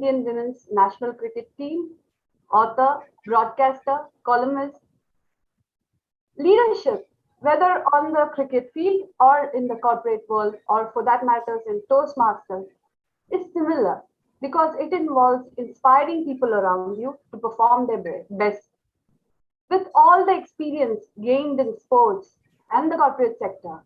Indian women's national cricket team, author, broadcaster, columnist. Leadership, whether on the cricket field or in the corporate world, or for that matters in Toastmasters, is similar because it involves inspiring people around you to perform their best. With all the experience gained in sports and the corporate sector,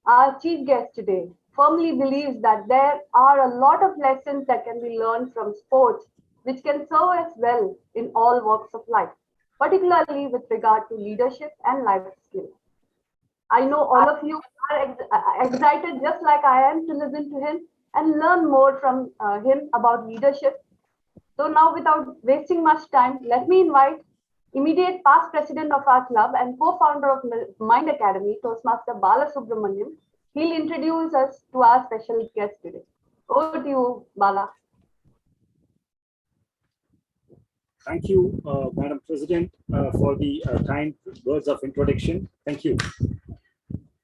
our chief guest today firmly believes that there are a lot of lessons that can be learned from sports which can serve us well in all walks of life, particularly with regard to leadership and life skills. I know all of you are excited just like I am to listen to him and learn more from him about leadership. So now without wasting much time, let me invite immediate past president of our club and co-founder of Mind Academy, Toastmaster Bala Subramanyam. He'll introduce us to our special guest today. Over to you, Bala. Thank you, Madam President, for the kind words of introduction. Thank you.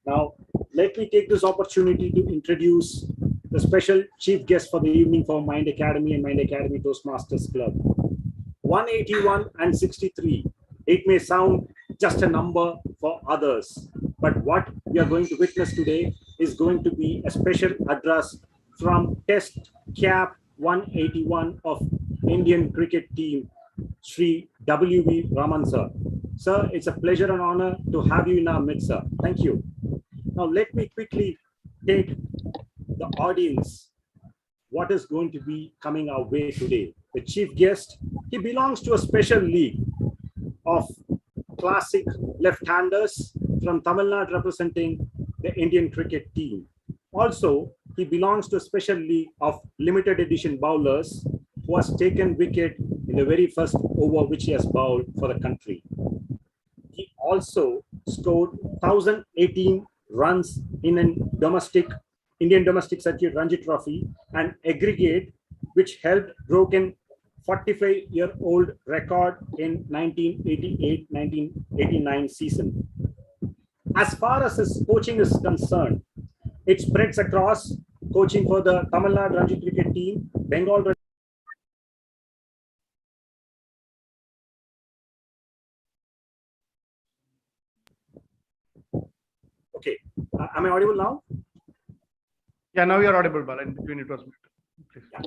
Now, let me take this opportunity to introduce the special chief guest for the evening for Mind Academy and Mind Academy Toastmasters Club. 181 and 63. It may sound just a number for others, but what we are going to witness today is going to be a special address from Test Cap 181 of Indian cricket team, Sri W.V. Raman sir. Sir, it's a pleasure and honor to have you in our midst, sir. Thank you. Now, let me quickly take the audience what is going to be coming our way today. The chief guest, he belongs to a special league of classic left-handers from Tamil Nadu representing the Indian cricket team. Also, he belongs to a special league of limited edition bowlers who has taken wicket in the very first over which he has bowled for the country. He also scored 1,018 runs in a Indian domestic circuit Ranji Trophy, an aggregate which helped broken 45-year-old record in 1988-1989 season. As far as his coaching is concerned, it spreads across coaching for the Tamil Nadu Ranji cricket team, Bengal. Okay, am I audible now? Yeah, now you're audible, Bala. In between it was muted. Yeah, I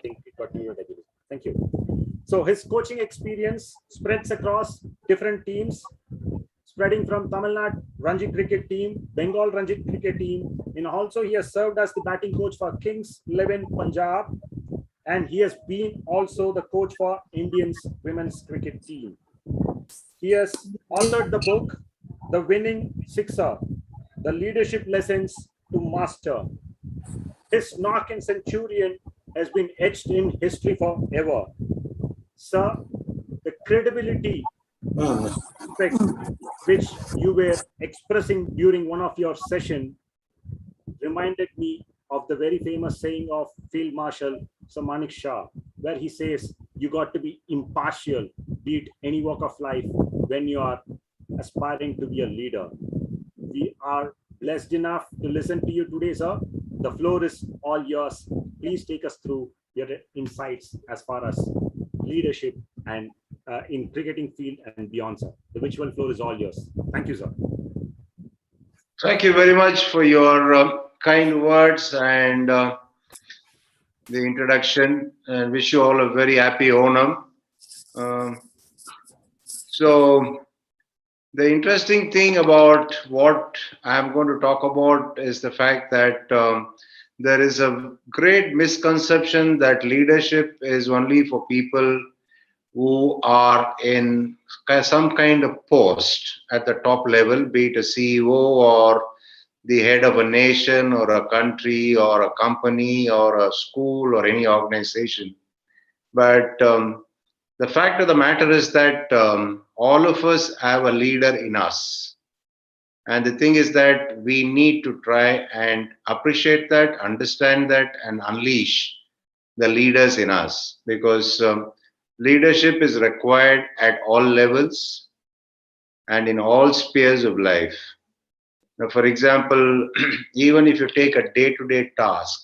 think it got muted. Thank you. So his coaching experience spreads across different teams, spreading from Tamil Nadu Ranji cricket team, Bengal Ranji cricket team, and also he has served as the batting coach for Kings 11 Punjab, and he has been also the coach for Indians women's cricket team. He has authored the book, The Winning Sixer, The Leadership Lessons to Master. His knock and centurion has been etched in history forever. Sir, the credibility which you were expressing during one of your sessions reminded me of the very famous saying of Field Marshal Sir Manik Shah, where he says, you got to be impartial, be it any walk of life, when you are aspiring to be a leader. We are blessed enough to listen to you today, sir. The floor is all yours. Please take us through your insights as far as leadership and in cricketing field and beyond, sir. The virtual floor is all yours. Thank you, sir. Thank you very much for your kind words and the introduction, and wish you all a very happy Onam. So the interesting thing about what I'm going to talk about is the fact that there is a great misconception that leadership is only for people who are in some kind of post at the top level, be it a CEO or the head of a nation or a country or a company or a school or any organization. But the fact of the matter is that all of us have a leader in us. And the thing is that we need to try and appreciate that, understand that, and unleash the leaders in us, because leadership is required at all levels and in all spheres of life. Now, for example, even if you take a day-to-day task,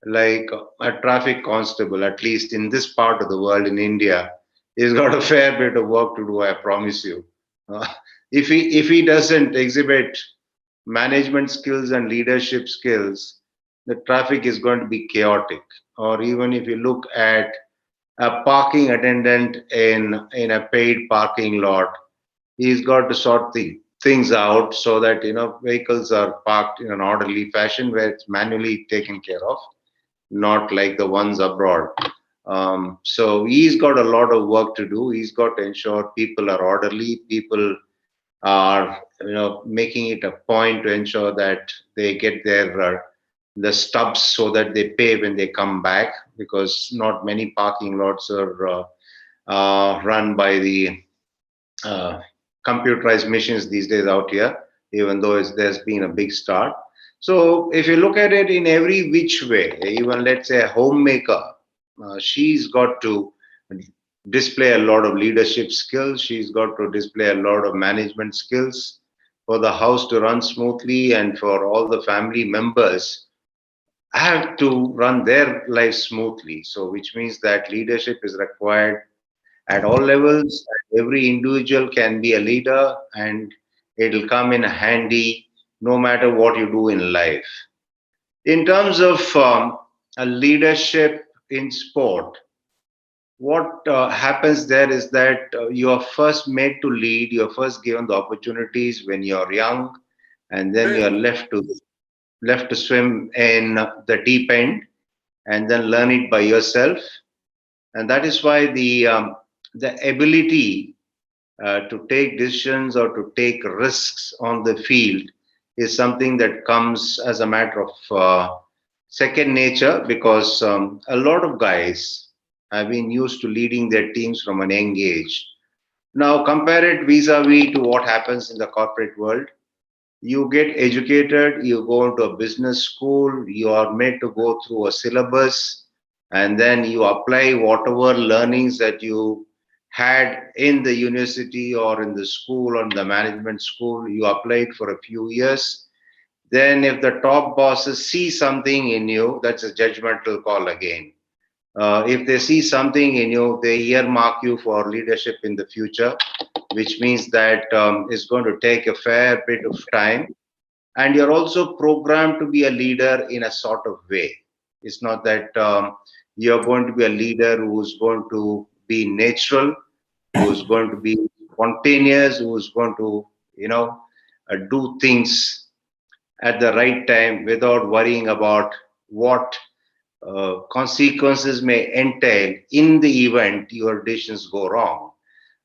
like a traffic constable, at least in this part of the world, in India, he's got a fair bit of work to do, I promise you. Uh, if he doesn't exhibit management skills and leadership skills, the traffic is going to be chaotic. Or even if you look at a parking attendant in a paid parking lot, he's got to sort the things out so that vehicles are parked in an orderly fashion where it's manually taken care of, not like the ones abroad. So he's got a lot of work to do. He's got to ensure people are orderly, people are making it a point to ensure that they get their the stubs so that they pay when they come back, because not many parking lots are run by the uh, computerized machines these days out here, even though there's been a big start. So if you look at it in every which way, even let's say a homemaker, she's got to display a lot of leadership skills. She's got to display a lot of management skills for the house to run smoothly, and for all the family members have to run their life smoothly. So, which means that leadership is required at all levels. Every individual can be a leader, and it'll come in handy no matter what you do in life. In terms of a leadership in sport, what happens there is that you are first made to lead, you're first given the opportunities when you're young, and then you're left to swim in the deep end and then learn it by yourself. And that is why the ability to take decisions or to take risks on the field is something that comes as a matter of second nature, because a lot of guys have been used to leading their teams from an young age. Now, compare it vis a vis to what happens in the corporate world. You get educated, you go into a business school, you are made to go through a syllabus, and then you apply whatever learnings that you had in the university or in the school or in the management school. You apply it for a few years. Then, if the top bosses see something in you, that's a judgmental call again. If they see something in you, they earmark you for leadership in the future, which means that it's going to take a fair bit of time, and you're also programmed to be a leader in a sort of way. It's not that you're going to be a leader who's going to be natural, who's going to be spontaneous, who's going to do things at the right time without worrying about what consequences may entail in the event your decisions go wrong.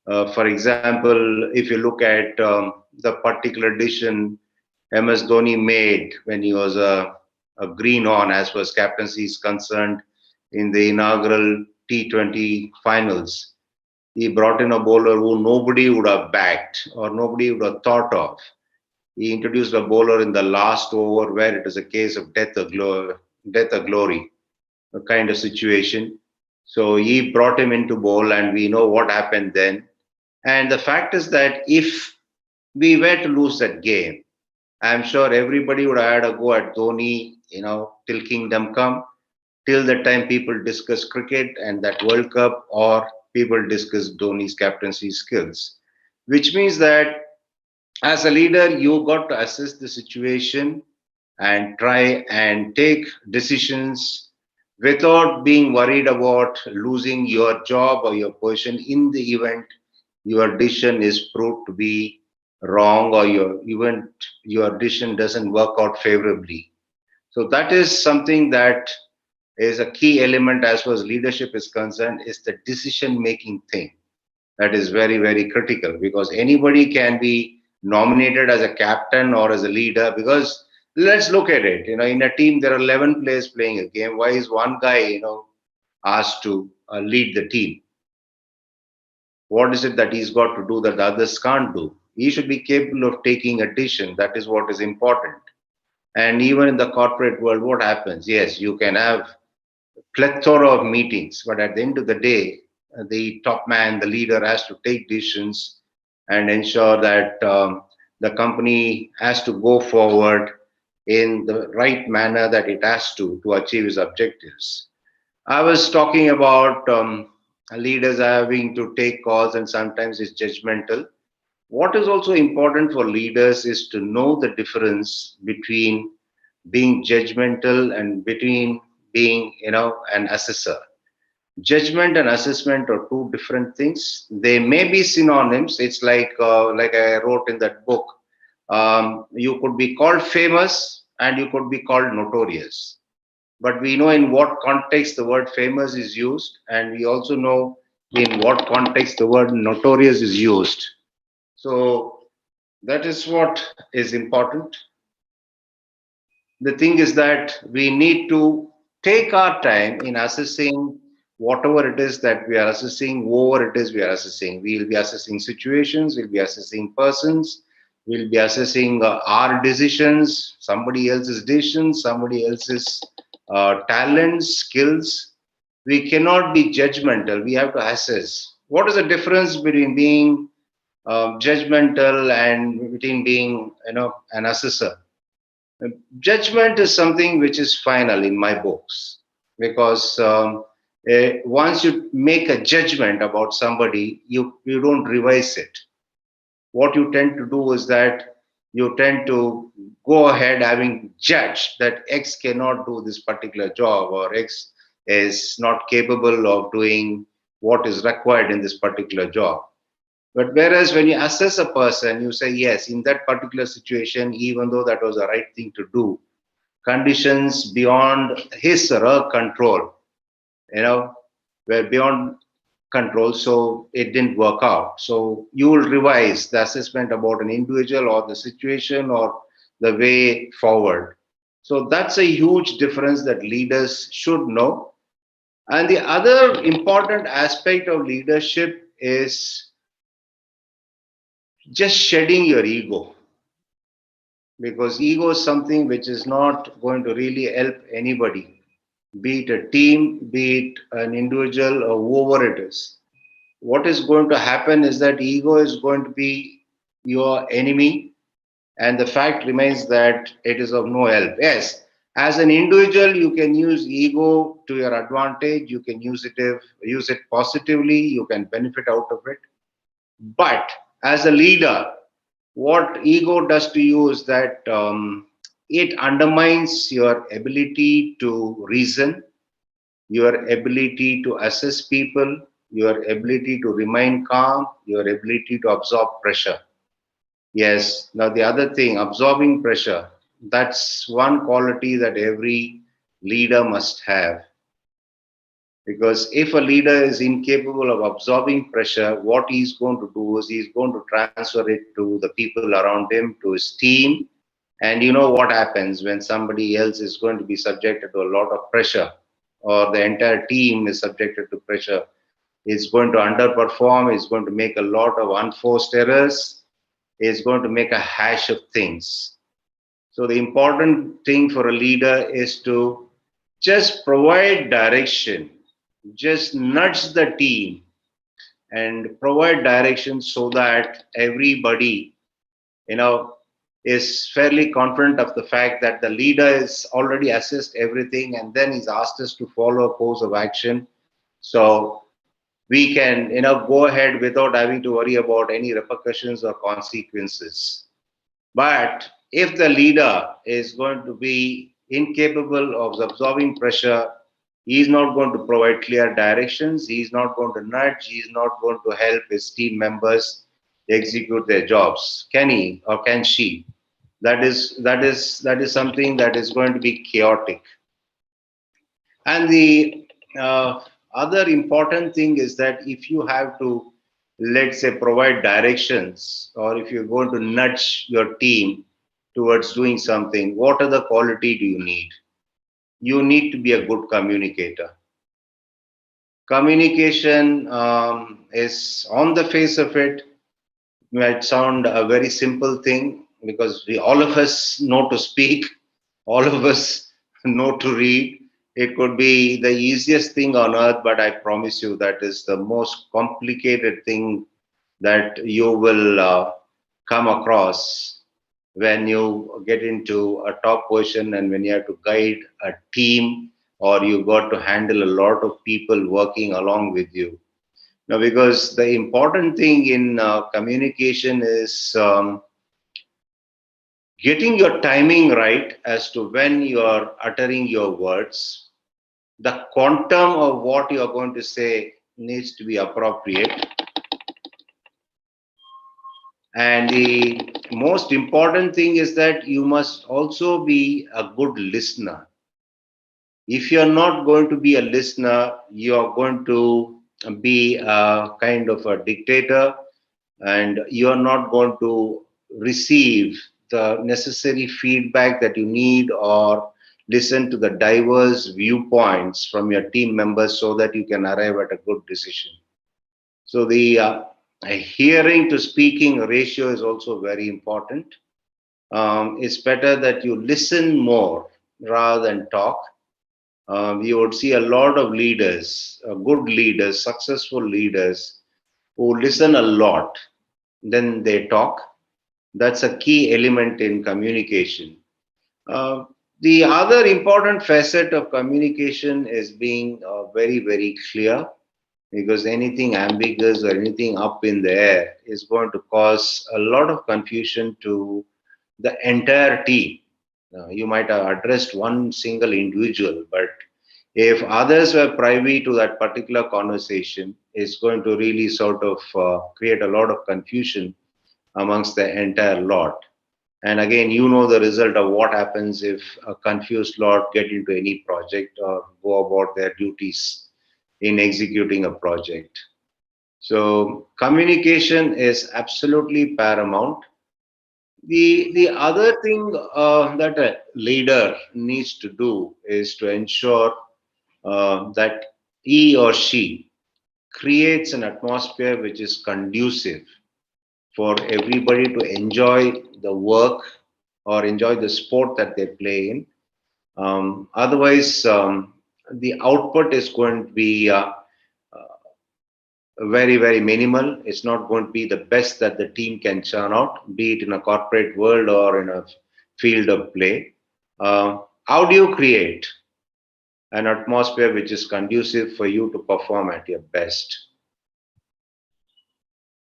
For example, if you look at the particular decision MS Dhoni made when he was a green on as far as captaincy is concerned in the inaugural T20 finals. He brought in a bowler who nobody would have backed or nobody would have thought of. He introduced a bowler in the last over where it was a case of death or glory, a kind of situation. So he brought him into bowl, and we know what happened then. And the fact is that if we were to lose that game, I'm sure everybody would have had a go at Dhoni, till kingdom come, till the time people discuss cricket and that World Cup, or people discuss Dhoni's captaincy skills. Which means that as a leader, you got to assess the situation and try and take decisions without being worried about losing your job or your position in the event your decision is proved to be wrong, or your decision doesn't work out favorably. So that is something that is a key element as far as leadership is concerned, is the decision making thing. That is very, very critical, because anybody can be nominated as a captain or as a leader. Because let's look at it, in a team there are 11 players playing a game. Why is one guy asked to lead the team? What is it that he's got to do that the others can't do? He should be capable of taking a decision. That is what is important. And even in the corporate world, what happens? Yes, you can have plethora of meetings, but at the end of the day, the top man, the leader, has to take decisions and ensure that the company has to go forward in the right manner that it has to achieve its objectives. I was talking about leaders having to take calls and sometimes it's judgmental. What is also important for leaders is to know the difference between being judgmental and between being, an assessor. Judgment and assessment are two different things. They may be synonyms. It's like I wrote in that book. You could be called famous and you could be called notorious. But we know in what context the word famous is used, and we also know in what context the word notorious is used. So that is what is important. The thing is that we need to take our time in assessing whatever it is that we are assessing, whoever it is we are assessing. We will be assessing situations, we'll be assessing persons, we'll be assessing our decisions, somebody else's decisions, somebody else's talents, skills. We cannot be judgmental. We have to assess. What is the difference between being judgmental and between being, an assessor? Judgment is something which is final in my books because once you make a judgment about somebody, you don't revise it. What you tend to do is that you tend to go ahead having judged that X cannot do this particular job or X is not capable of doing what is required in this particular job. But whereas when you assess a person, you say, yes, in that particular situation, even though that was the right thing to do, conditions beyond his or her control, you know, were beyond control, so it didn't work out. So you will revise the assessment about an individual or the situation or the way forward. So that's a huge difference that leaders should know. And the other important aspect of leadership is just shedding your ego, because ego is something which is not going to really help anybody, be it a team, be it an individual, or whoever it is. What is going to happen is that ego is going to be your enemy, and the fact remains that it is of no help. Yes, as an individual, you can use ego to your advantage, you can use it positively, you can benefit out of it. But as a leader, what ego does to you is that it undermines your ability to reason, your ability to assess people, your ability to remain calm, your ability to absorb pressure. Yes, now the other thing, absorbing pressure, that's one quality that every leader must have. Because if a leader is incapable of absorbing pressure, what he's going to do is he's going to transfer it to the people around him, to his team. And you know what happens when somebody else is going to be subjected to a lot of pressure, or the entire team is subjected to pressure. It's going to underperform, it's going to make a lot of unforced errors, it's going to make a hash of things. So the important thing for a leader is to just provide direction, just nudge the team and provide direction so that everybody, you know, is fairly confident of the fact that the leader is already assessed everything and then he's asked us to follow a course of action. So we can, go ahead without having to worry about any repercussions or consequences. But if the leader is going to be incapable of absorbing pressure, he is not going to provide clear directions, he is not going to nudge, he is not going to help his team members execute their jobs. Can he or can she? That is something that is going to be chaotic. And the other important thing is that if you have to, let's say, provide directions, or if you're going to nudge your team towards doing something, what other quality do you need? You need to be a good communicator. Communication is, on the face of it, might sound a very simple thing because all of us know to speak, all of us know to read. It could be the easiest thing on earth, but I promise you that is the most complicated thing that you will come across. when you get into a top position and when you have to guide a team or you got to handle a lot of people working along with you. Now, because the important thing in communication is getting your timing right as to when you are uttering your words. The quantum of what you are going to say needs to be appropriate. And the most important thing is that you must also be a good listener. If you're not going to be a listener, you're going to be a kind of a dictator and you're not going to receive the necessary feedback that you need or listen to the diverse viewpoints from your team members so that you can arrive at a good decision. So the hearing to speaking ratio is also very important. It's better that you listen more rather than talk. You would see a lot of leaders, good leaders, successful leaders who listen a lot, then they talk. That's a key element in communication. Uh, the other important facet of communication is being very, very clear, because anything ambiguous or anything up in the air is going to cause a lot of confusion to the entire team. You might have addressed one single individual, but if others were privy to that particular conversation, it's going to really sort of create a lot of confusion amongst the entire lot. And again, you know the result of what happens if a confused lot get into any project or go about their duties in executing a project. So communication is absolutely paramount. The other thing that a leader needs to do is to ensure that he or she creates an atmosphere which is conducive for everybody to enjoy the work or enjoy the sport that they play in. Otherwise, the output is going to be very, very minimal. It's not going to be the best that the team can churn out, be it in a corporate world or in a field of play. How do you create an atmosphere which is conducive for you to perform at your best?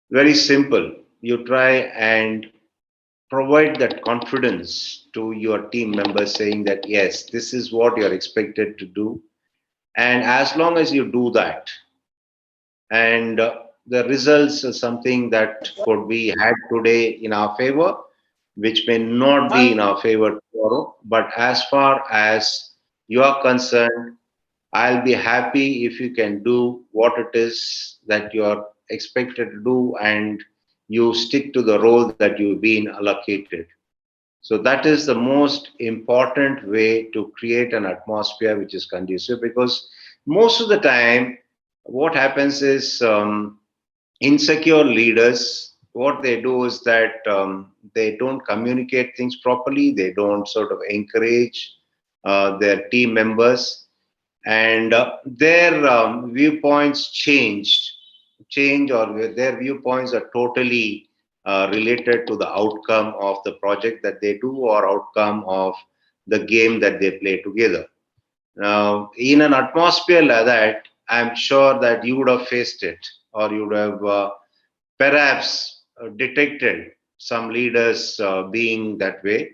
Very simple. You try and provide that confidence to your team members, saying that, yes, this is what you're expected to do. And as long as you do that, and the results are something that could be had today in our favor, which may not be in our favor tomorrow. But as far as you are concerned, I'll be happy if you can do what it is that you are expected to do and you stick to the role that you've been allocated. So that is the most important way to create an atmosphere which is conducive, because most of the time, what happens is insecure leaders, what they do is that they don't communicate things properly, they don't sort of encourage their team members, and their viewpoints change, or their viewpoints are totally related to the outcome of the project that they do or outcome of the game that they play together. Now, in an atmosphere like that, I'm sure that you would have faced it, or you would have perhaps detected some leaders being that way,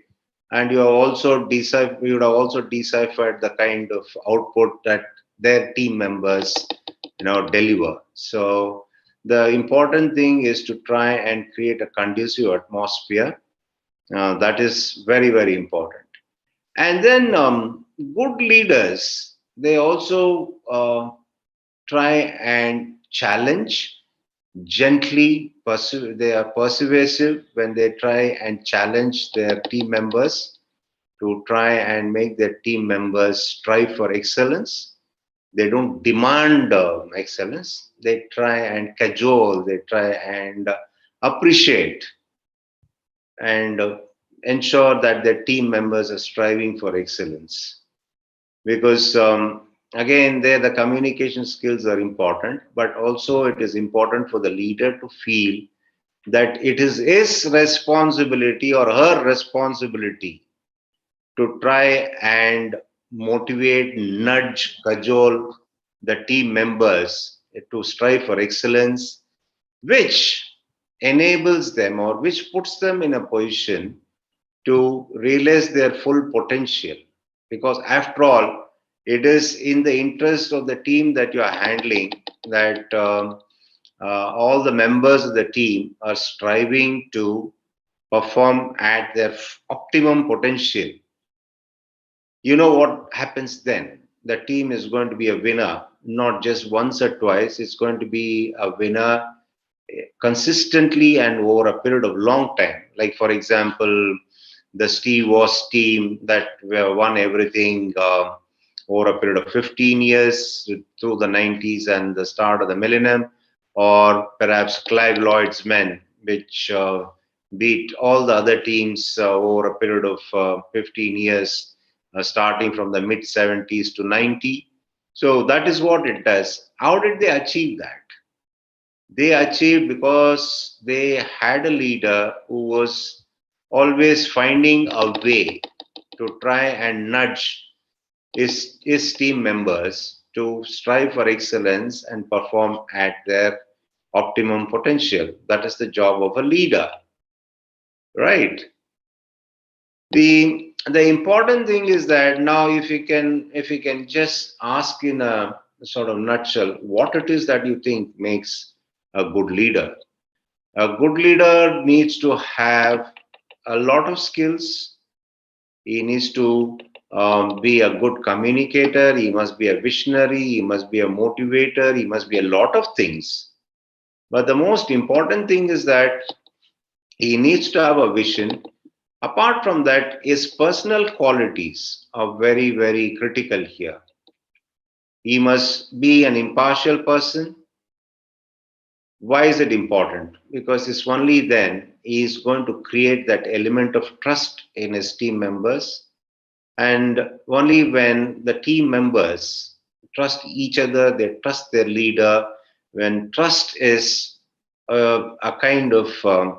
and you would have also deciphered the kind of output that their team members deliver. So the important thing is to try and create a conducive atmosphere. That is very, very important. And then good leaders, they also try and challenge gently. They are persuasive when they try and challenge their team members to try and make their team members strive for excellence. They don't demand excellence. They try and cajole, they try and appreciate and ensure that their team members are striving for excellence. Because again, there the communication skills are important, but also it is important for the leader to feel that it is his responsibility or her responsibility to try and motivate, nudge, cajole the team members to strive for excellence, which enables them or which puts them in a position to realize their full potential. Because after all, it is in the interest of the team that you are handling that all the members of the team are striving to perform at their optimum potential. You know what happens then? The team is going to be a winner, not just once or twice. It's going to be a winner consistently and over a period of long time. Like, for example, the Steve was team that won everything over a period of 15 years through the 90s and the start of the millennium, or perhaps Clive Lloyd's men, which beat all the other teams over a period of 15 years, starting from the mid 70s to 90. So that is what it does. How did they achieve that? They achieved because they had a leader who was always finding a way to try and nudge his team members to strive for excellence and perform at their optimum potential. That is the job of a leader, right? The important thing is that now if you can just ask in a sort of nutshell what it is that you think makes a good leader. A good leader needs to have a lot of skills. He needs to be a good communicator. He must be a visionary. He must be a motivator. He must be a lot of things. But the most important thing is that he needs to have a vision. Apart from that, his personal qualities are very, very critical here. He must be an impartial person. Why is it important? Because it's only then he is going to create that element of trust in his team members. And only when the team members trust each other, they trust their leader, when trust is a kind of uh,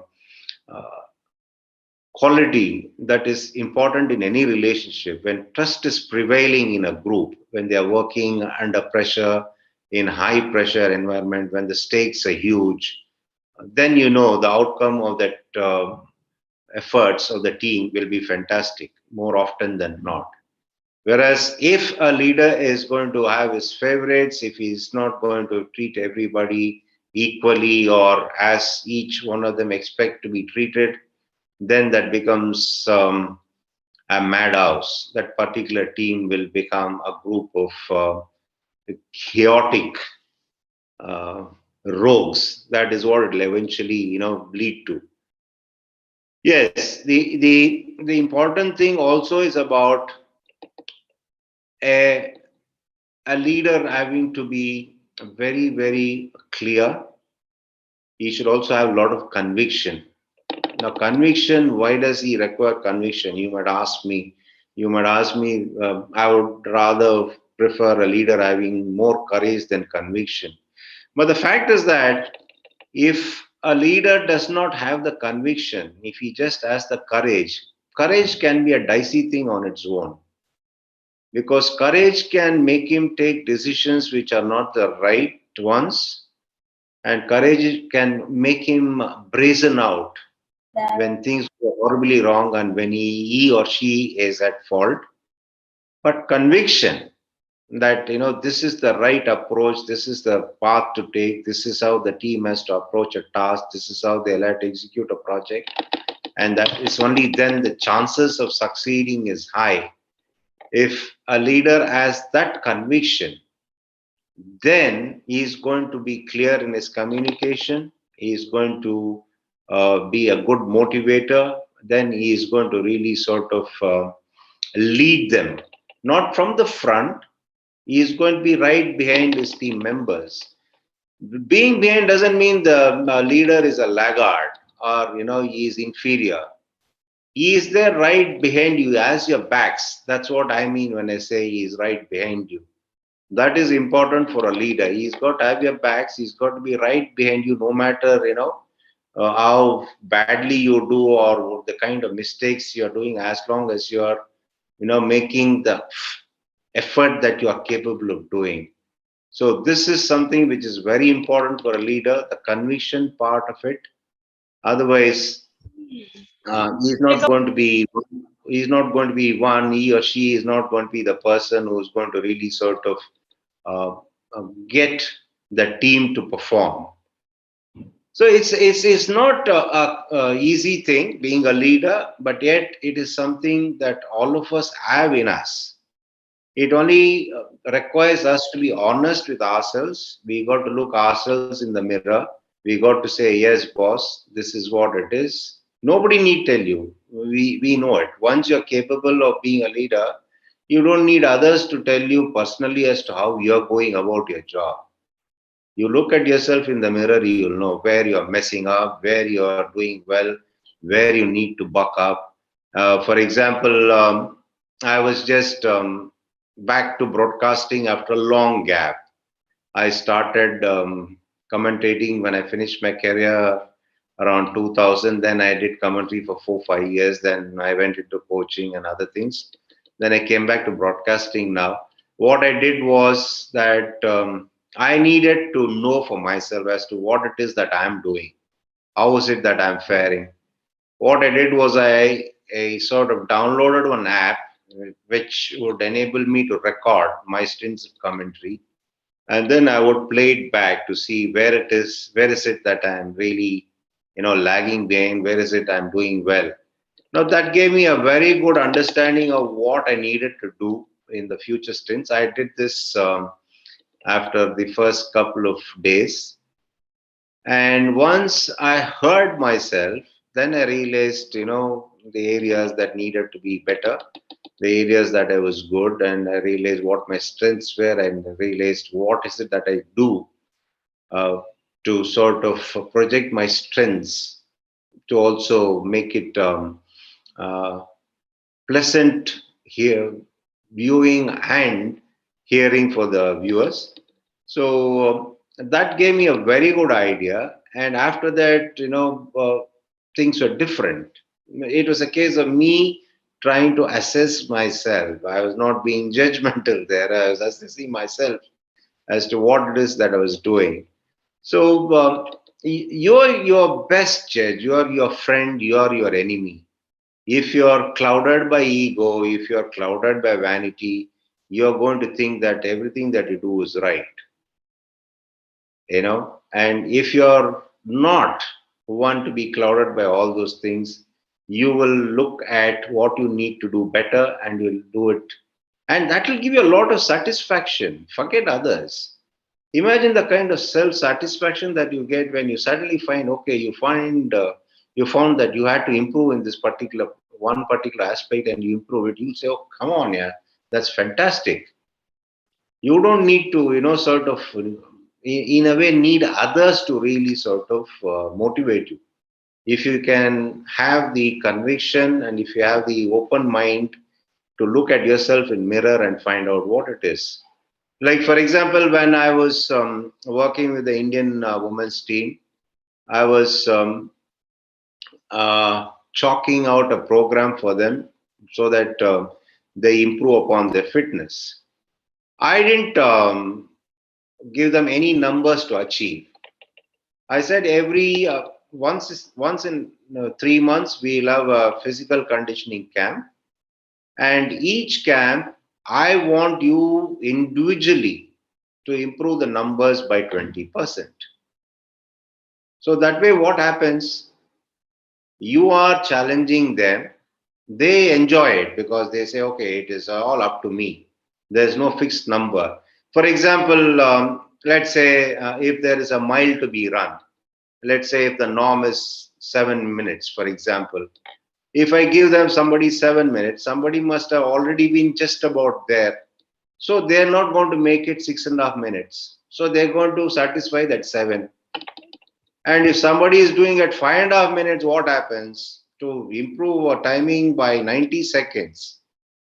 quality that is important in any relationship, when trust is prevailing in a group, when they are working under pressure, in high pressure environment, when the stakes are huge, then you know the outcome of that efforts of the team will be fantastic more often than not. Whereas if a leader is going to have his favorites, if he's not going to treat everybody equally or as each one of them expect to be treated, then that becomes a madhouse. That particular team will become a group of chaotic uh, rogues. That is what it will eventually, lead to. Yes, the important thing also is about a a leader having to be very, very clear. He should also have a lot of conviction. Now, conviction, why does he require conviction? You might ask me, I would rather prefer a leader having more courage than conviction. But the fact is that if a leader does not have the conviction, if he just has the courage can be a dicey thing on its own. Because courage can make him take decisions which are not the right ones, and courage can make him brazen out when things go horribly wrong and when he or she is at fault. But conviction that this is the right approach, this is the path to take, this is how the team has to approach a task, this is how they like to execute a project, and that is only then the chances of succeeding is high. If a leader has that conviction, then he is going to be clear in his communication. He is going to be a good motivator. Then he is going to really sort of lead them, not from the front. He is going to be right behind his team members. Being behind doesn't mean the leader is a laggard or he is inferior. He is there right behind you as your backs. That's what I mean when I say he is right behind you. That is important for a leader. He's got to have your backs. He's got to be right behind you, no matter how badly you do or the kind of mistakes you're doing, as long as you're, making the effort that you are capable of doing. So this is something which is very important for a leader, the conviction part of it. Otherwise, he's not going to be one, he or she is not going to be the person who's going to really sort of uh, get the team to perform. So it's not a easy thing being a leader, but yet it is something that all of us have in us. It only requires us to be honest with ourselves. We got to look ourselves in the mirror. We got to say, yes, boss, this is what it is. Nobody need tell you. We know it. Once you're capable of being a leader, you don't need others to tell you personally as to how you're going about your job. You look at yourself in the mirror, you'll know where you're messing up, where you're doing well, where you need to buck up. For example, I was just back to broadcasting after a long gap. I started commentating when I finished my career around 2000. Then I did commentary for 4 5 years. Then I went into coaching and other things. Then I came back to broadcasting now. What I did was that I needed to know for myself as to what it is that I'm doing. How is it that I'm faring? What I did was I sort of downloaded one app which would enable me to record my stints of commentary, and then I would play it back to see where is it that I'm really, lagging behind, where is it I'm doing well. Now that gave me a very good understanding of what I needed to do in the future stints. I did this after the first couple of days, and once I heard myself, then I realized, the areas that needed to be better, the areas that I was good, and I realized what my strengths were, and I realized what is it that I do uh, to sort of project my strengths to also make it uh, pleasant here viewing and hearing for the viewers. So that gave me a very good idea, and after that, things were different. It was a case of me trying to assess myself. I was not being judgmental there. I was assessing myself as to what it is that I was doing. So you're your best judge. You're your friend. You're your enemy. If you're clouded by ego, if you're clouded by vanity, you're going to think that everything that you do is right, And if you're not one to be clouded by all those things, you will look at what you need to do better and you'll do it. And that will give you a lot of satisfaction. Forget others. Imagine the kind of self-satisfaction that you get when you suddenly find, okay, you found that you had to improve in this particular aspect, and you improve it. You say, oh, come on, yeah, that's fantastic. You don't need to, sort of, in a way, need others to really sort of motivate you. If you can have the conviction and if you have the open mind to look at yourself in mirror and find out what it is. Like, for example, when I was working with the Indian women's team, I was chalking out a program for them so that they improve upon their fitness. I didn't give them any numbers to achieve. I said every once in 3 months we'll have a physical conditioning camp, and each camp I want you individually to improve the numbers by 20%. So that way, what happens? You are challenging them. They enjoy it because they say, okay, it is all up to me. There's no fixed number. For example, let's say if there is a mile to be run, let's say if the norm is 7 minutes, for example, if I give them somebody 7 minutes, somebody must have already been just about there. So they're not going to make it 6.5 minutes. So they're going to satisfy that 7. And if somebody is doing at 5.5 minutes, what happens? To improve our timing by 90 seconds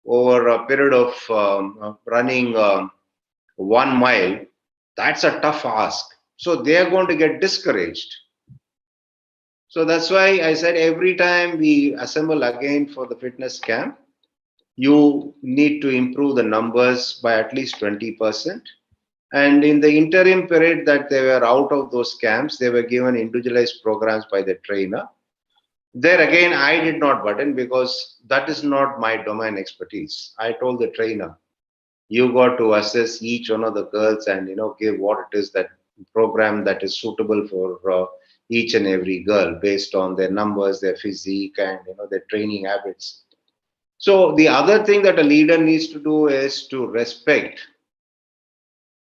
over a period of running 1 mile, that's a tough ask. So they are going to get discouraged. So that's why I said every time we assemble again for the fitness camp, you need to improve the numbers by at least 20%. And in the interim period that they were out of those camps, they were given individualized programs by the trainer. There again, I did not button because that is not my domain expertise. I told the trainer, you got to assess each one of the girls and give what it is that program that is suitable for each and every girl based on their numbers, their physique, and their training habits. So the other thing that a leader needs to do is to respect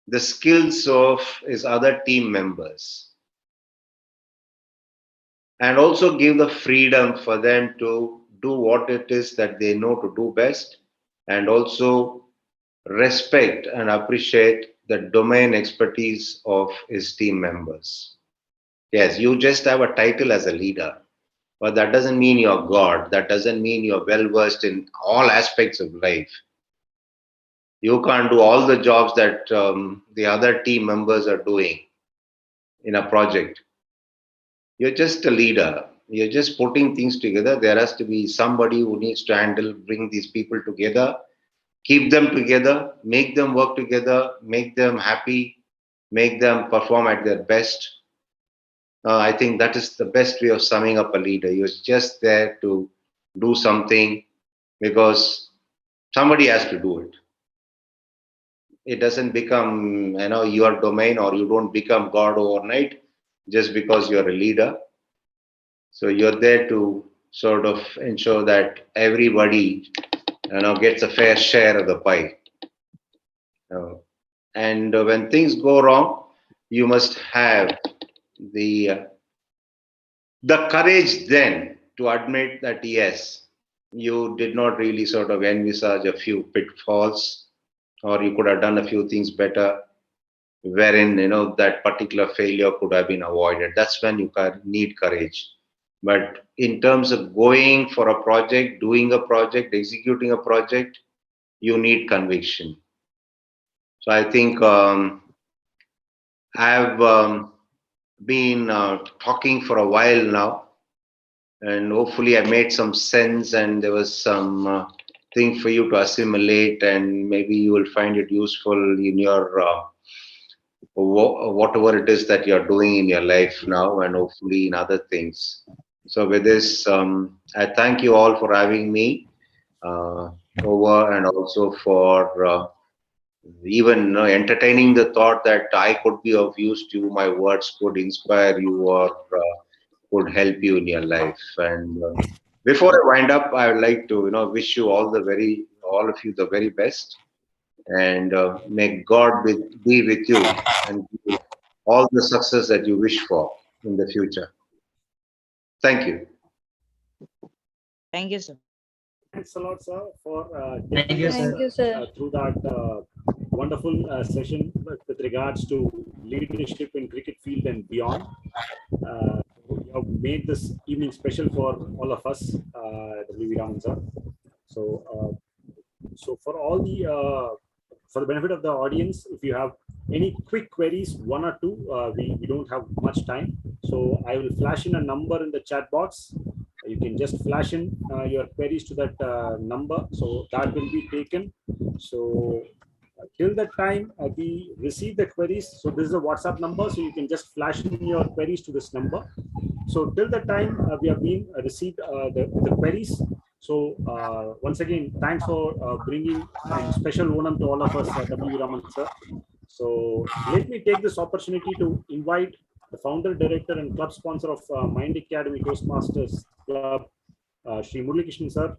the skills of his other team members and also give the freedom for them to do what it is that they know to do best, and also respect and appreciate the domain expertise of his team members. Yes, you just have a title as a leader, but that doesn't mean you're God. That doesn't mean you're well versed in all aspects of life. You can't do all the jobs that the other team members are doing in a project. You're just a leader. You're just putting things together. There has to be somebody who needs to handle, bring these people together, keep them together, make them work together, make them happy, make them perform at their best. I think that is the best way of summing up a leader. You're just there to do something because somebody has to do it. It doesn't become your domain, or you don't become God overnight just because you're a leader. So you're there to sort of ensure that everybody gets a fair share of the pie. And when things go wrong, you must have the courage then to admit that yes, you did not really sort of envisage a few pitfalls, or you could have done a few things better, wherein that particular failure could have been avoided. That's when you need courage. But in terms of going for a project, doing a project, executing a project, you need conviction. So I think I've been talking for a while now, and hopefully I made some sense, and there was some thing for you to assimilate, and maybe you will find it useful in your whatever it is that you're doing in your life now, and hopefully in other things. So with this, I thank you all for having me over, and also for even entertaining the thought that I could be of use to you. My words could inspire you, or could help you in your life. And before I wind up, I would like to wish you all of you the very best, and may God be with you and give you all the success that you wish for in the future. Thank you. Thank you, sir. Thanks a lot, sir, for Thank taking you, us sir. through that wonderful session with regards to leadership in cricket field and beyond. You have made this evening special for all of us, W.V. Raman sir. So for all the for the benefit of the audience, if you have any quick queries, one or two, we don't have much time. So I will flash in a number in the chat box. You can just flash in your queries to that number. So that will be taken. So till that time we receive the queries. So this is a WhatsApp number. So you can just flash in your queries to this number. So till the time we have been received the queries. So once again, thanks for bringing and special onam to all of us, W. Raman sir. So let me take this opportunity to invite the founder, director, and club sponsor of Mind Academy Toastmasters Club, Sri Muralikrishnan sir,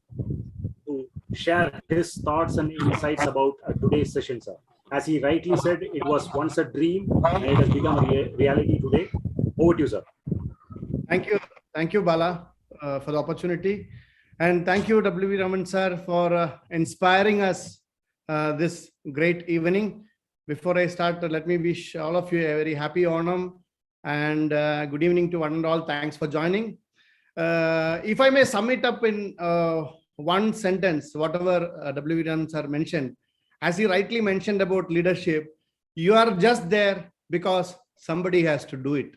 to share his thoughts and insights about today's session, sir. As he rightly said, it was once a dream and it has become a reality today. Over to you, sir. Thank you, Bala, for the opportunity, and thank you, W.V. Raman sir, for inspiring us this great evening. Before I start, let me wish all of you a very happy Onam and good evening to one and all. Thanks for joining. If I may sum it up in one sentence, whatever W.V. Raman sir mentioned, as he rightly mentioned about leadership, you are just there because somebody has to do it.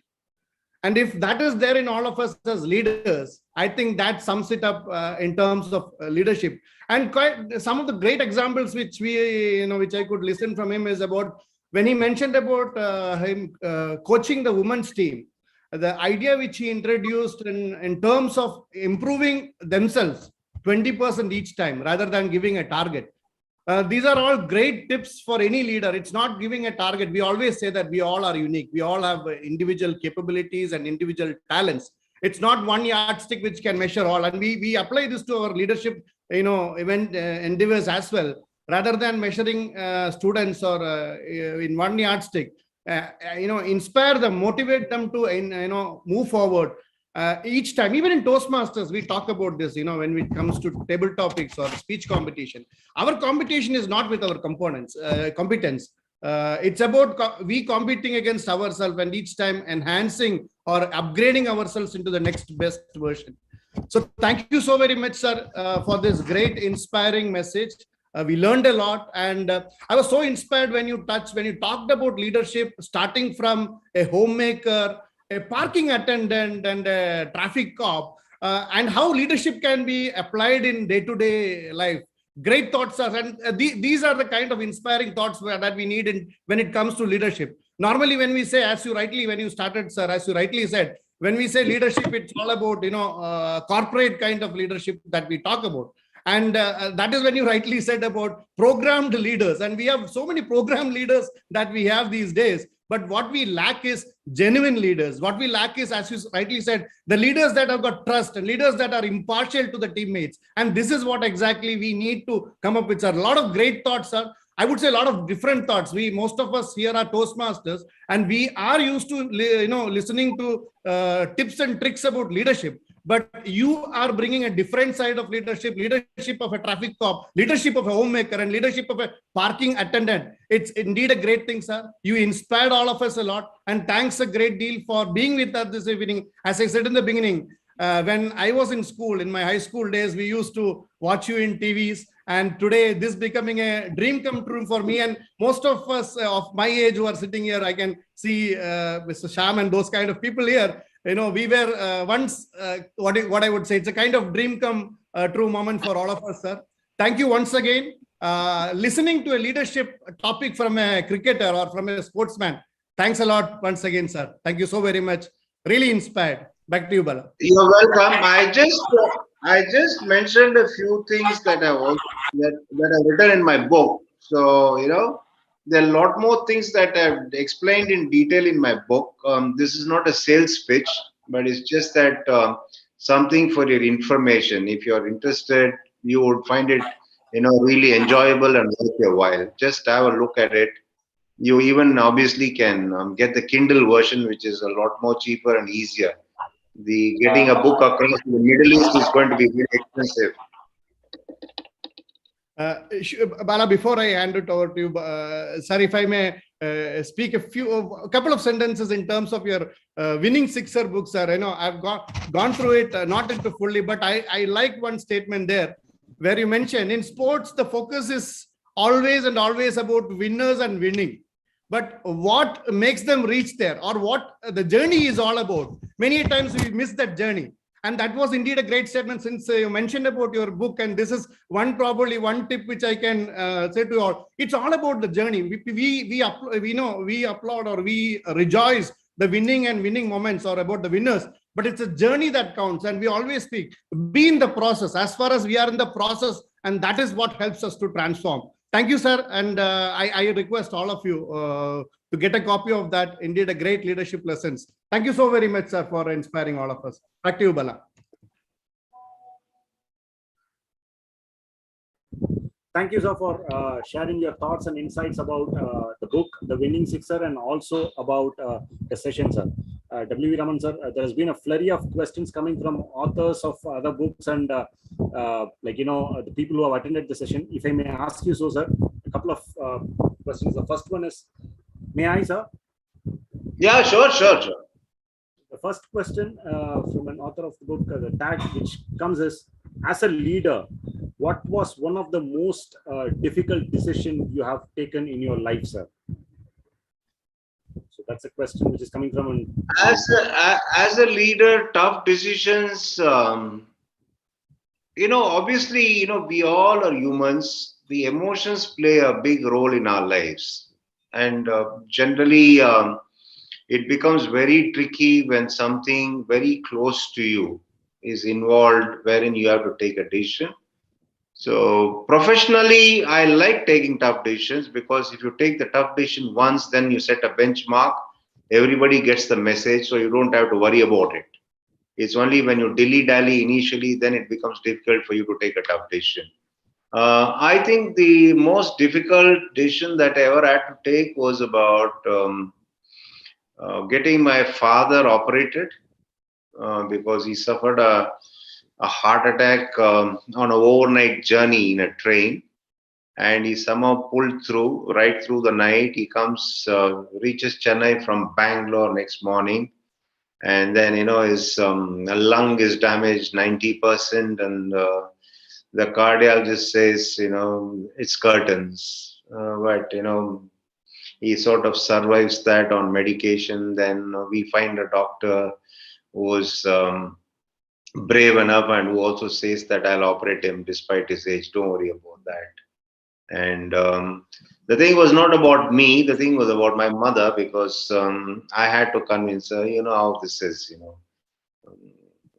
And if that is there in all of us as leaders, I think that sums it up in terms of leadership. And quite some of the great examples which which I could listen from him is about when he mentioned about him coaching the women's team, the idea which he introduced in terms of improving themselves 20% each time rather than giving a target. These are all great tips for any leader. It's not giving a target. We always say that we all are unique. We all have individual capabilities and individual talents. It's not one yardstick which can measure all. And we apply this to our leadership, event endeavors as well. Rather than measuring students or in one yardstick, inspire them, motivate them to move forward. Each time, even in Toastmasters, we talk about this, when it comes to table topics or speech competition. Our competition is not with our competence. It's about we competing against ourselves and each time enhancing or upgrading ourselves into the next best version. So thank you so very much, sir, for this great inspiring message. We learned a lot, and I was so inspired when you talked about leadership, starting from a homemaker, a parking attendant, and a traffic cop, and how leadership can be applied in day-to-day life. Great thoughts, sir. And these are the kind of inspiring thoughts that we need when it comes to leadership. Normally, when we say, when you started, sir, as you rightly said, when we say leadership, it's all about, corporate kind of leadership that we talk about. And that is when you rightly said about programmed leaders. And we have so many programmed leaders that we have these days. But what we lack is genuine leaders. What we lack is, as you rightly said, the leaders that have got trust and leaders that are impartial to the teammates. And this is what exactly we need to come up with, sir. A lot of great thoughts, sir. I would say a lot of different thoughts. Most of us here are Toastmasters, and we are used to, listening to tips and tricks about leadership. But you are bringing a different side of leadership of a traffic cop, leadership of a homemaker, and leadership of a parking attendant. It's indeed a great thing, sir. You inspired all of us a lot. And thanks a great deal for being with us this evening. As I said in the beginning, when I was in school, in my high school days, we used to watch you in TVs. And today, this becoming a dream come true for me. And most of us of my age who are sitting here, I can see Mr. Sham and those kind of people here. We were once, what I would say, it's a kind of dream come true moment for all of us, sir. Thank you once again. Listening to a leadership topic from a cricketer or from a sportsman. Thanks a lot once again, sir. Thank you so very much. Really inspired. Back to you, Bala. You're welcome. I just mentioned a few things that I've written in my book. So, there are a lot more things that I've explained in detail in my book. This is not a sales pitch, but it's just that something for your information. If you're interested, you would find it, really enjoyable and worth your while. Just have a look at it. You even obviously can get the Kindle version, which is a lot more cheaper and easier. Getting a book across the Middle East is going to be very expensive. Bala, before I hand it over to you, sir, if I may speak a couple of sentences in terms of your winning sixer book, sir. I've gone through it, not into fully, but I like one statement there where you mentioned in sports, the focus is always about winners and winning. But what makes them reach there, or what the journey is all about? Many times we miss that journey. And that was indeed a great statement, since you mentioned about your book. And this is probably one tip which I can say to you all. It's all about the journey. We applaud or we rejoice the winning moments or about the winners. But it's a journey that counts. And we always speak, be in the process as far as we are in the process. And that is what helps us to transform. Thank you, sir. And I request all of you to get a copy of that. Indeed, a great leadership lessons. Thank you so very much, sir, for inspiring all of us. Back to you, Bala. Thank you, sir, for sharing your thoughts and insights about the book, The Winning Sixer, and also about the session, sir. W.V. Raman, sir, there has been a flurry of questions coming from authors of other books and the people who have attended the session. If I may ask you so, sir, a couple of questions. The first one is, may I, sir? Yeah, sure. The first question from an author of the book, the tag which comes is, as a leader, what was one of the most difficult decisions you have taken in your life, sir? So that's a question which is coming from an, As a leader, tough decisions. Obviously, we all are humans. The emotions play a big role in our lives, and generally, it becomes very tricky when something very close to you is involved, wherein you have to take a decision. So professionally, I like taking tough decisions because if you take the tough decision once, then you set a benchmark. Everybody gets the message, so you don't have to worry about it. It's only when you dilly-dally initially, then it becomes difficult for you to take a tough decision. I think the most difficult decision that I ever had to take was about getting my father operated because he suffered a heart attack on an overnight journey in a train, and he somehow pulled through right through the night. He comes, reaches Chennai from Bangalore next morning, and then his lung is damaged 90%, and the cardiologist says it's curtains, but he sort of survives that on medication. Then we find a doctor who was brave enough and who also says that I'll operate him despite his age. Don't worry about that. And the thing was not about me. The thing was about my mother because I had to convince her. You know how this is.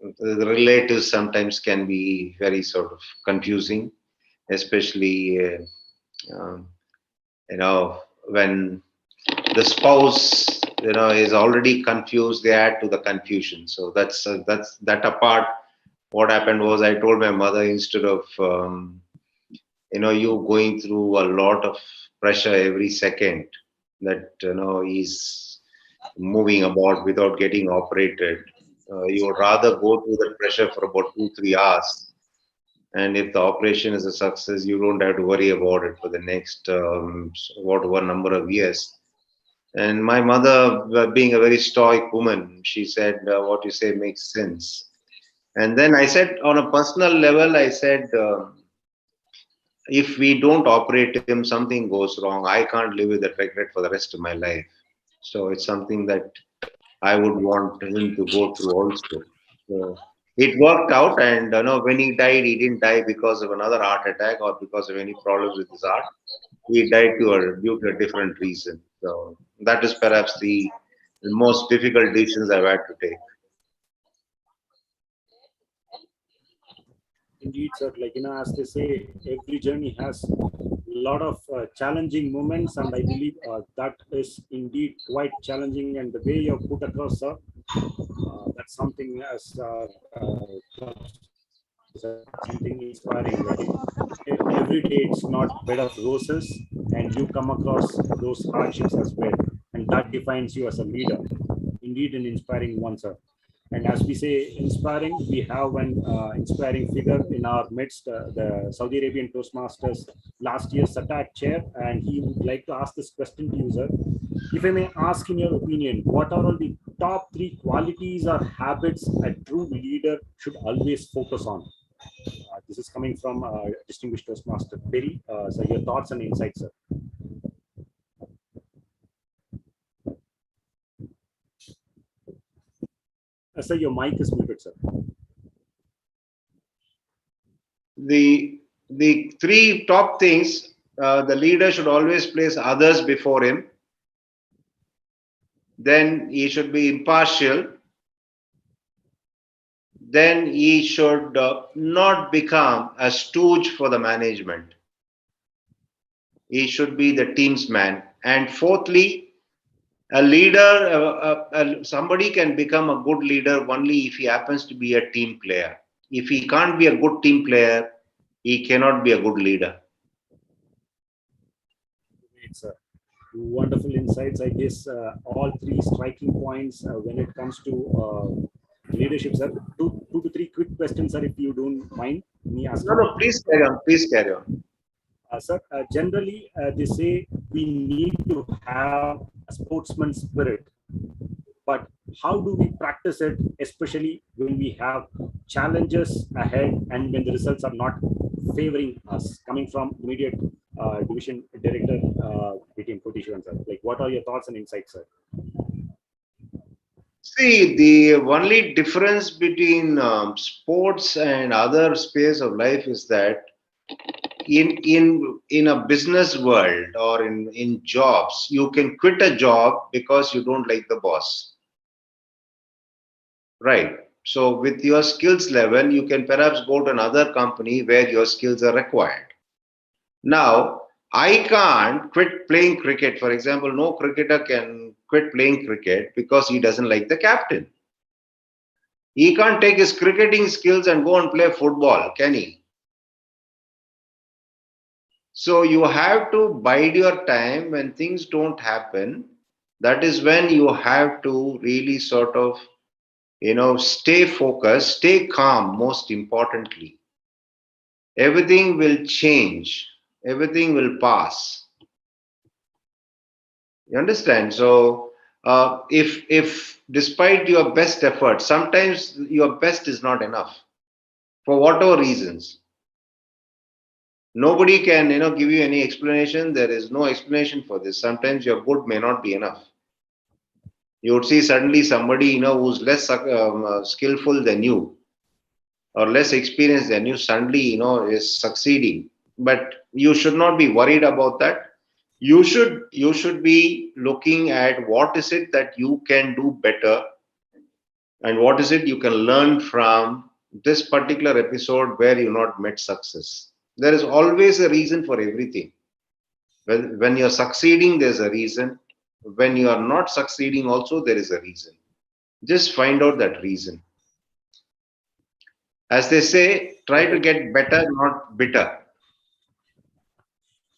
The relatives sometimes can be very sort of confusing, especially um, when the spouse is already confused. They add to the confusion. So that's that apart. What happened was I told my mother, instead of you going through a lot of pressure every second, that he's moving about without getting operated, you would rather go through the pressure for about 2-3 hours, and if the operation is a success, you don't have to worry about it for the next whatever number of years. And my mother, being a very stoic woman, she said, what you say makes sense. And then I said, on a personal level, I said, if we don't operate him, something goes wrong. I can't live with that regret for the rest of my life. So it's something that I would want him to go through also. So it worked out, and when he died, he didn't die because of another heart attack or because of any problems with his heart. He died due to a different reason. So that is perhaps the most difficult decisions I've had to take. Indeed, sir. As they say, every journey has a lot of challenging moments, and I believe that is indeed quite challenging. And the way you have put across, sir, that's something as something inspiring. Every day it's not bed of roses, and you come across those hardships as well, and that defines you as a leader. Indeed, an inspiring one, sir. And as we say, inspiring, we have an inspiring figure in our midst, the Saudi Arabian Toastmasters last year's attack chair, and he would like to ask this question to you, sir. If I may ask, in your opinion, what are all the top 3 qualities or habits a true leader should always focus on? This is coming from distinguished Toastmaster Perry. So your thoughts and insights, sir. Sir, your mic is muted, sir. The 3 top things: the leader should always place others before him. Then he should be impartial. Then he should not become a stooge for the management. He should be the team's man. And fourthly, a leader, somebody can become a good leader only if he happens to be a team player. If he can't be a good team player, he cannot be a good leader. Great, sir. Wonderful insights. I guess all 3 striking points when it comes to leadership, sir. 2 to 3 quick questions, sir, if you don't mind me asking. No, please carry on. Please carry on. Sir, generally, they say we need to have a sportsman spirit, but how do we practice it, especially when we have challenges ahead and when the results are not favoring us? Coming from immediate division director, BTM Koti Shivan, sir. What are your thoughts and insights, sir? See, the only difference between sports and other space of life is that in a business world or in jobs, you can quit a job because you don't like the boss, right? So with your skills level, you can perhaps go to another company where your skills are required. Now, I can't quit playing cricket. For example, no cricketer can quit playing cricket because he doesn't like the captain. He can't take his cricketing skills and go and play football, can he? So you have to bide your time when things don't happen. That is when you have to really sort of, stay focused, stay calm, most importantly. Everything will change, everything will pass. You understand? So, if despite your best effort, sometimes your best is not enough for whatever reasons. Nobody can, give you any explanation. There is no explanation for this. Sometimes your good may not be enough. You would see suddenly somebody, who's less skillful than you or less experienced than you, suddenly, is succeeding. But you should not be worried about that. You should be looking at what is it that you can do better and what is it you can learn from this particular episode where you not met success. There is always a reason for everything. When you're succeeding, there's a reason. When you are not succeeding, also there is a reason. Just find out that reason. As they say, try to get better, not bitter.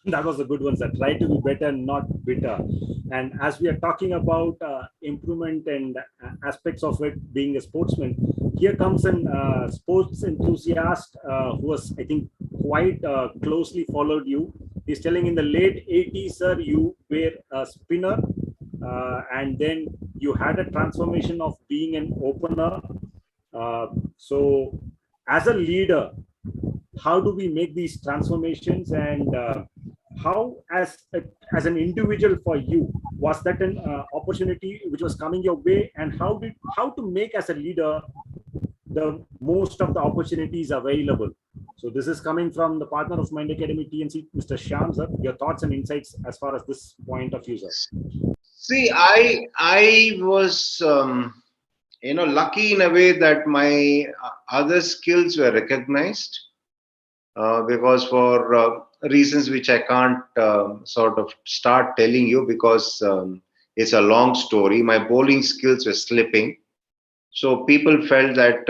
That was a good one, sir. Try to be better, not bitter. And as we are talking about improvement and aspects of it being a sportsman, here comes an sports enthusiast who was, I think, quite closely followed you. He's telling in the late 80s, sir, you were a spinner, and then you had a transformation of being an opener. So, as a leader, how do we make these transformations, and how as an individual for you was that an opportunity which was coming your way, and how to make as a leader the most of the opportunities available? So this is coming from the partner of Mind Academy TNC, Mr. Shyam, sir. Your thoughts and insights as far as this point of view, sir. See, I was lucky in a way that my other skills were recognized because for reasons which I can't sort of start telling you because it's a long story. My bowling skills were slipping, so people felt that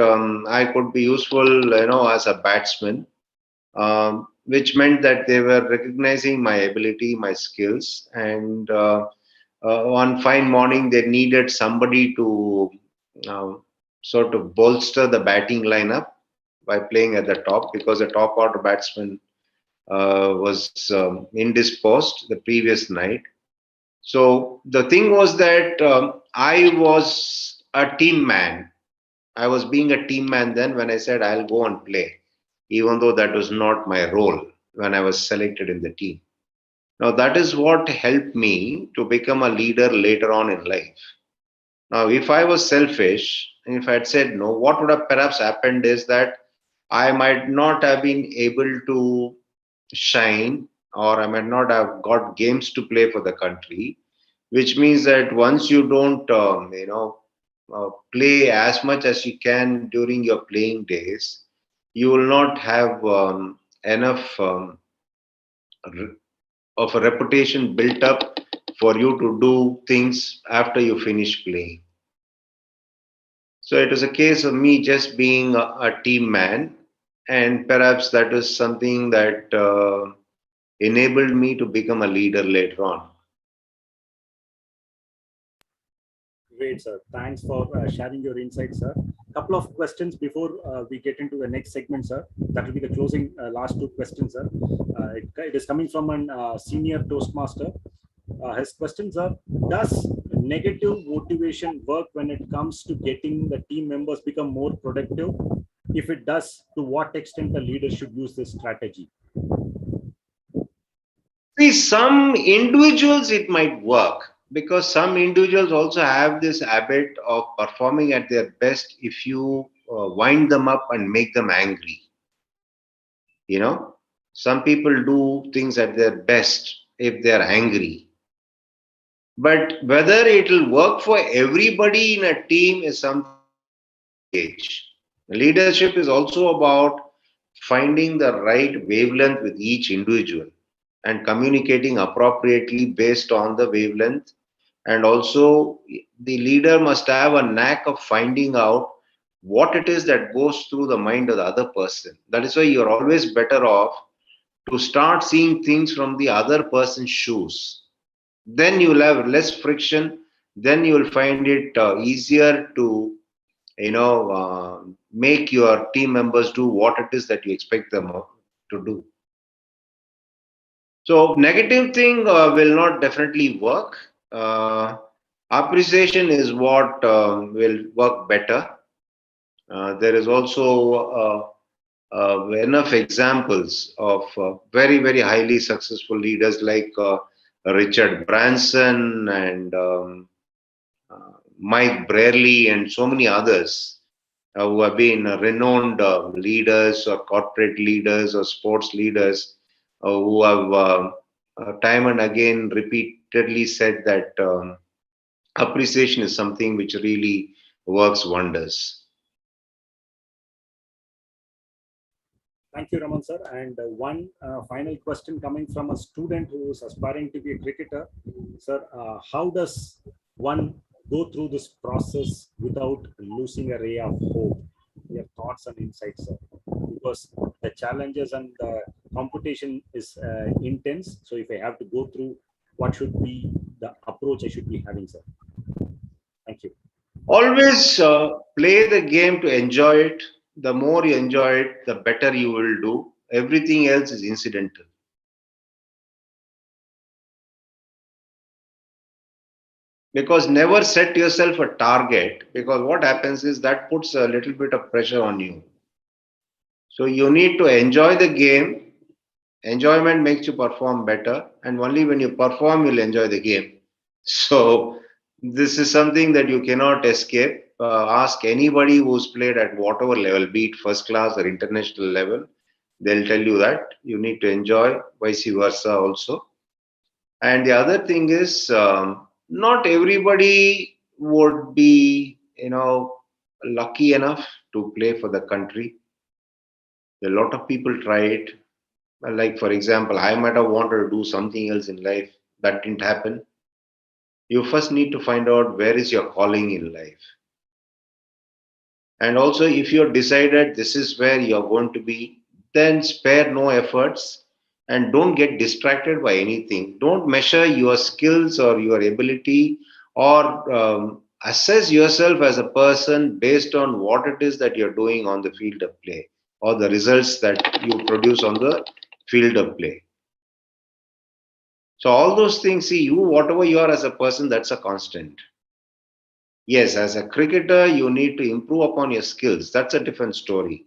I could be useful, as a batsman, which meant that they were recognizing my ability, my skills, and one fine morning they needed somebody to uh, sort of bolster the batting lineup by playing at the top because the top order batsman was indisposed the previous night. So the thing was that I was a team man. I was being a team man then when I said I'll go and play, even though that was not my role when I was selected in the team. Now that is what helped me to become a leader later on in life. Now, if I was selfish, and if I had said no, what would have perhaps happened is that I might not have been able to shine, or I might not have got games to play for the country, which means that once you don't, play as much as you can during your playing days, you will not have enough re- of a reputation built up for you to do things after you finish playing. So it was a case of me just being a team man, and perhaps that was something that enabled me to become a leader later on. Great, sir. Thanks for sharing your insights, sir. Couple of questions before we get into the next segment, sir. That will be the closing last two questions, sir. It is coming from an senior Toastmaster. His questions are: does negative motivation work when it comes to getting the team members become more productive? If it does, to what extent the leader should use this strategy? See, some individuals it might work, because some individuals also have this habit of performing at their best if you wind them up and make them angry. You know, some people do things at their best if they are angry. But whether it will work for everybody in a team is something age. Leadership is also about finding the right wavelength with each individual and communicating appropriately based on the wavelength. And also, the leader must have a knack of finding out what it is that goes through the mind of the other person. That is why you're always better off to start seeing things from the other person's shoes. Then you will have less friction. Then you will find it easier to make your team members do what it is that you expect them to do. So negative thing will not definitely work. Appreciation is what will work better. There is also enough examples of very, very highly successful leaders like Richard Branson and Mike Braley and so many others who have been renowned leaders or corporate leaders or sports leaders who have time and again repeatedly said that appreciation is something which really works wonders. Thank you, Raman sir. And one final question coming from a student who is aspiring to be a cricketer. Sir, how does one go through this process without losing a ray of hope? Your thoughts and insights, sir. Because the challenges and the competition is intense. So if I have to go through, what should be the approach I should be having, sir? Thank you. Always play the game to enjoy it. The more you enjoy it, the better you will do. Everything else is incidental. Because never set yourself a target, because what happens is that puts a little bit of pressure on you. So you need to enjoy the game. Enjoyment makes you perform better, and only when you perform, you'll enjoy the game. So this is something that you cannot escape. Ask anybody who's played at whatever level, be it first class or international level, they'll tell you that you need to enjoy, vice versa also. And the other thing is, not everybody would be, lucky enough to play for the country. A lot of people try it. Like, for example, I might have wanted to do something else in life. That didn't happen. You first need to find out where is your calling in life. And also, if you're decided this is where you're going to be, then spare no efforts and don't get distracted by anything. Don't measure your skills or your ability or assess yourself as a person based on what it is that you're doing on the field of play or the results that you produce on the field of play. So all those things, see, you, whatever you are as a person, that's a constant. Yes, as a cricketer, you need to improve upon your skills. That's a different story.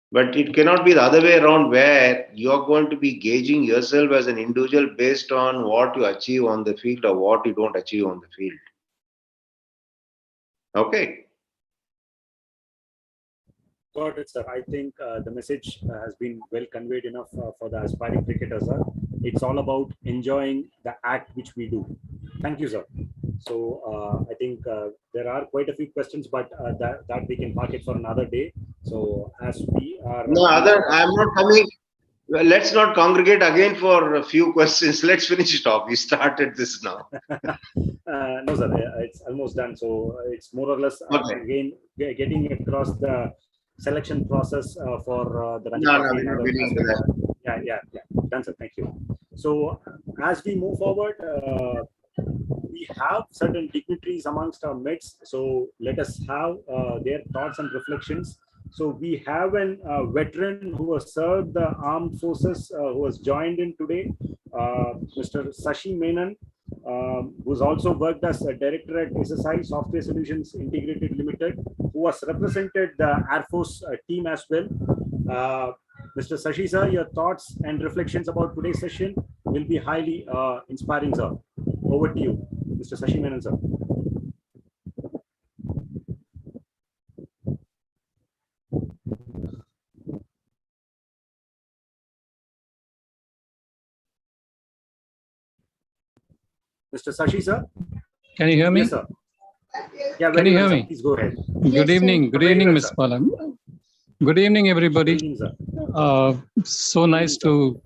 But it cannot be the other way around where you're going to be gauging yourself as an individual based on what you achieve on the field or what you don't achieve on the field. Okay. Got it, sir. I think the message has been well conveyed enough for the aspiring cricketers, sir. It's all about enjoying the act which we do. Thank you, sir. So I think there are quite a few questions, but that we can park it for another day. So as we are... No, I'm not coming. Well, let's not congregate again for a few questions. Let's finish it off. We started this now. No, sir, it's almost done. So it's more or less Okay. again getting across the selection process for the Ranji No, Trophy we're and not other dealing with aspects. that. Yeah. Done, sir. Thank you. So as we move forward, we have certain dignitaries amongst our midst. So let us have their thoughts and reflections. So we have a veteran who has served the armed forces, who has joined in today, Mr. Sashi Menon, who's also worked as a director at SSI Software Solutions Integrated Limited, who has represented the Air Force team as well. Mr. Sashi sir, your thoughts and reflections about today's session will be highly inspiring, sir. over to you, Mr. Sashi Menon, sir. Mr. Sashi, sir? Can you hear me? Yes, sir. Yeah, Can very you well, hear sir. me? Please go ahead. Good evening. Good Very evening, well, Ms. sir. Bala. Good evening, everybody. Good evening, sir. So nice to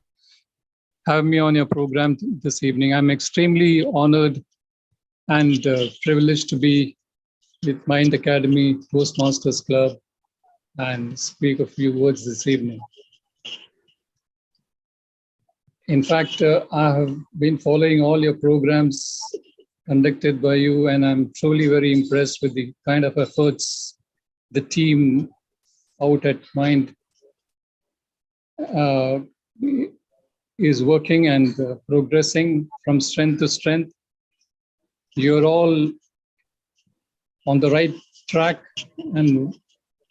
have me on your program this evening. I'm extremely honored and privileged to be with Mind Academy Toastmasters Club and speak a few words this evening. In fact, I have been following all your programs conducted by you, and I'm truly very impressed with the kind of efforts the team out at Mind is working and progressing from strength to strength. You're all on the right track and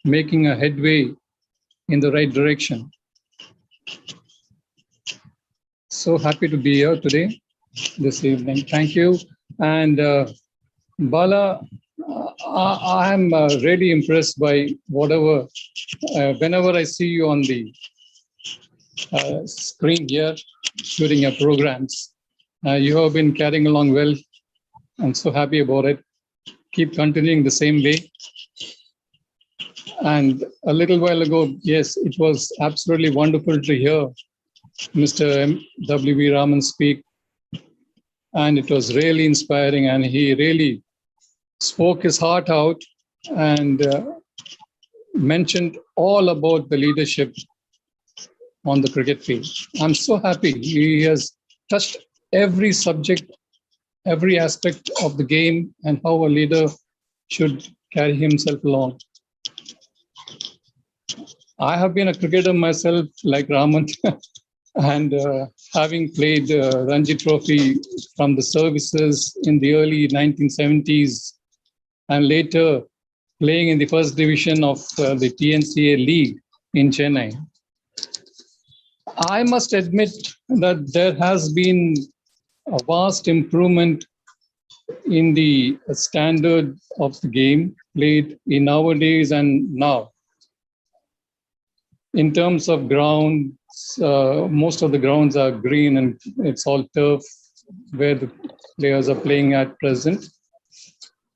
making a headway in the right direction. So happy to be here today, this evening. Thank you. And Bala, I am really impressed by whatever, whenever I see you on the screen here during your programs, you have been carrying along well. I'm so happy about it. Keep continuing the same way. And a little while ago, yes, it was absolutely wonderful to hear Mr. W.V. Raman speak. And it was really inspiring, and he really spoke his heart out and mentioned all about the leadership on the cricket field. I'm so happy he has touched every subject, every aspect of the game and how a leader should carry himself along. I have been a cricketer myself, like Raman, and having played Ranji Trophy from the services in the early 1970s and later playing in the first division of the TNCA League in Chennai, I must admit that there has been a vast improvement in the standard of the game played in nowadays and now. In terms of grounds, most of the grounds are green and it's all turf where the players are playing at present.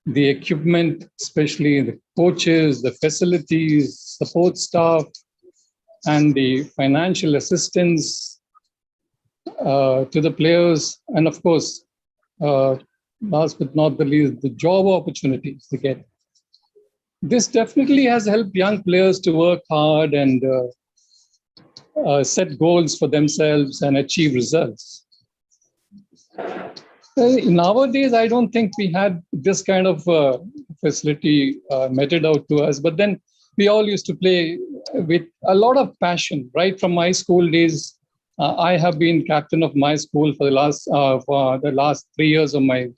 The equipment, especially the coaches, the facilities, support staff, and the financial assistance to the players, and of course, last but not the least, the job opportunities they get. This definitely has helped young players to work hard and set goals for themselves and achieve results. Nowadays, I don't think we had this kind of facility meted out to us, but then we all used to play with a lot of passion. Right from my school days, I have been captain of my school for the last 3 years of my,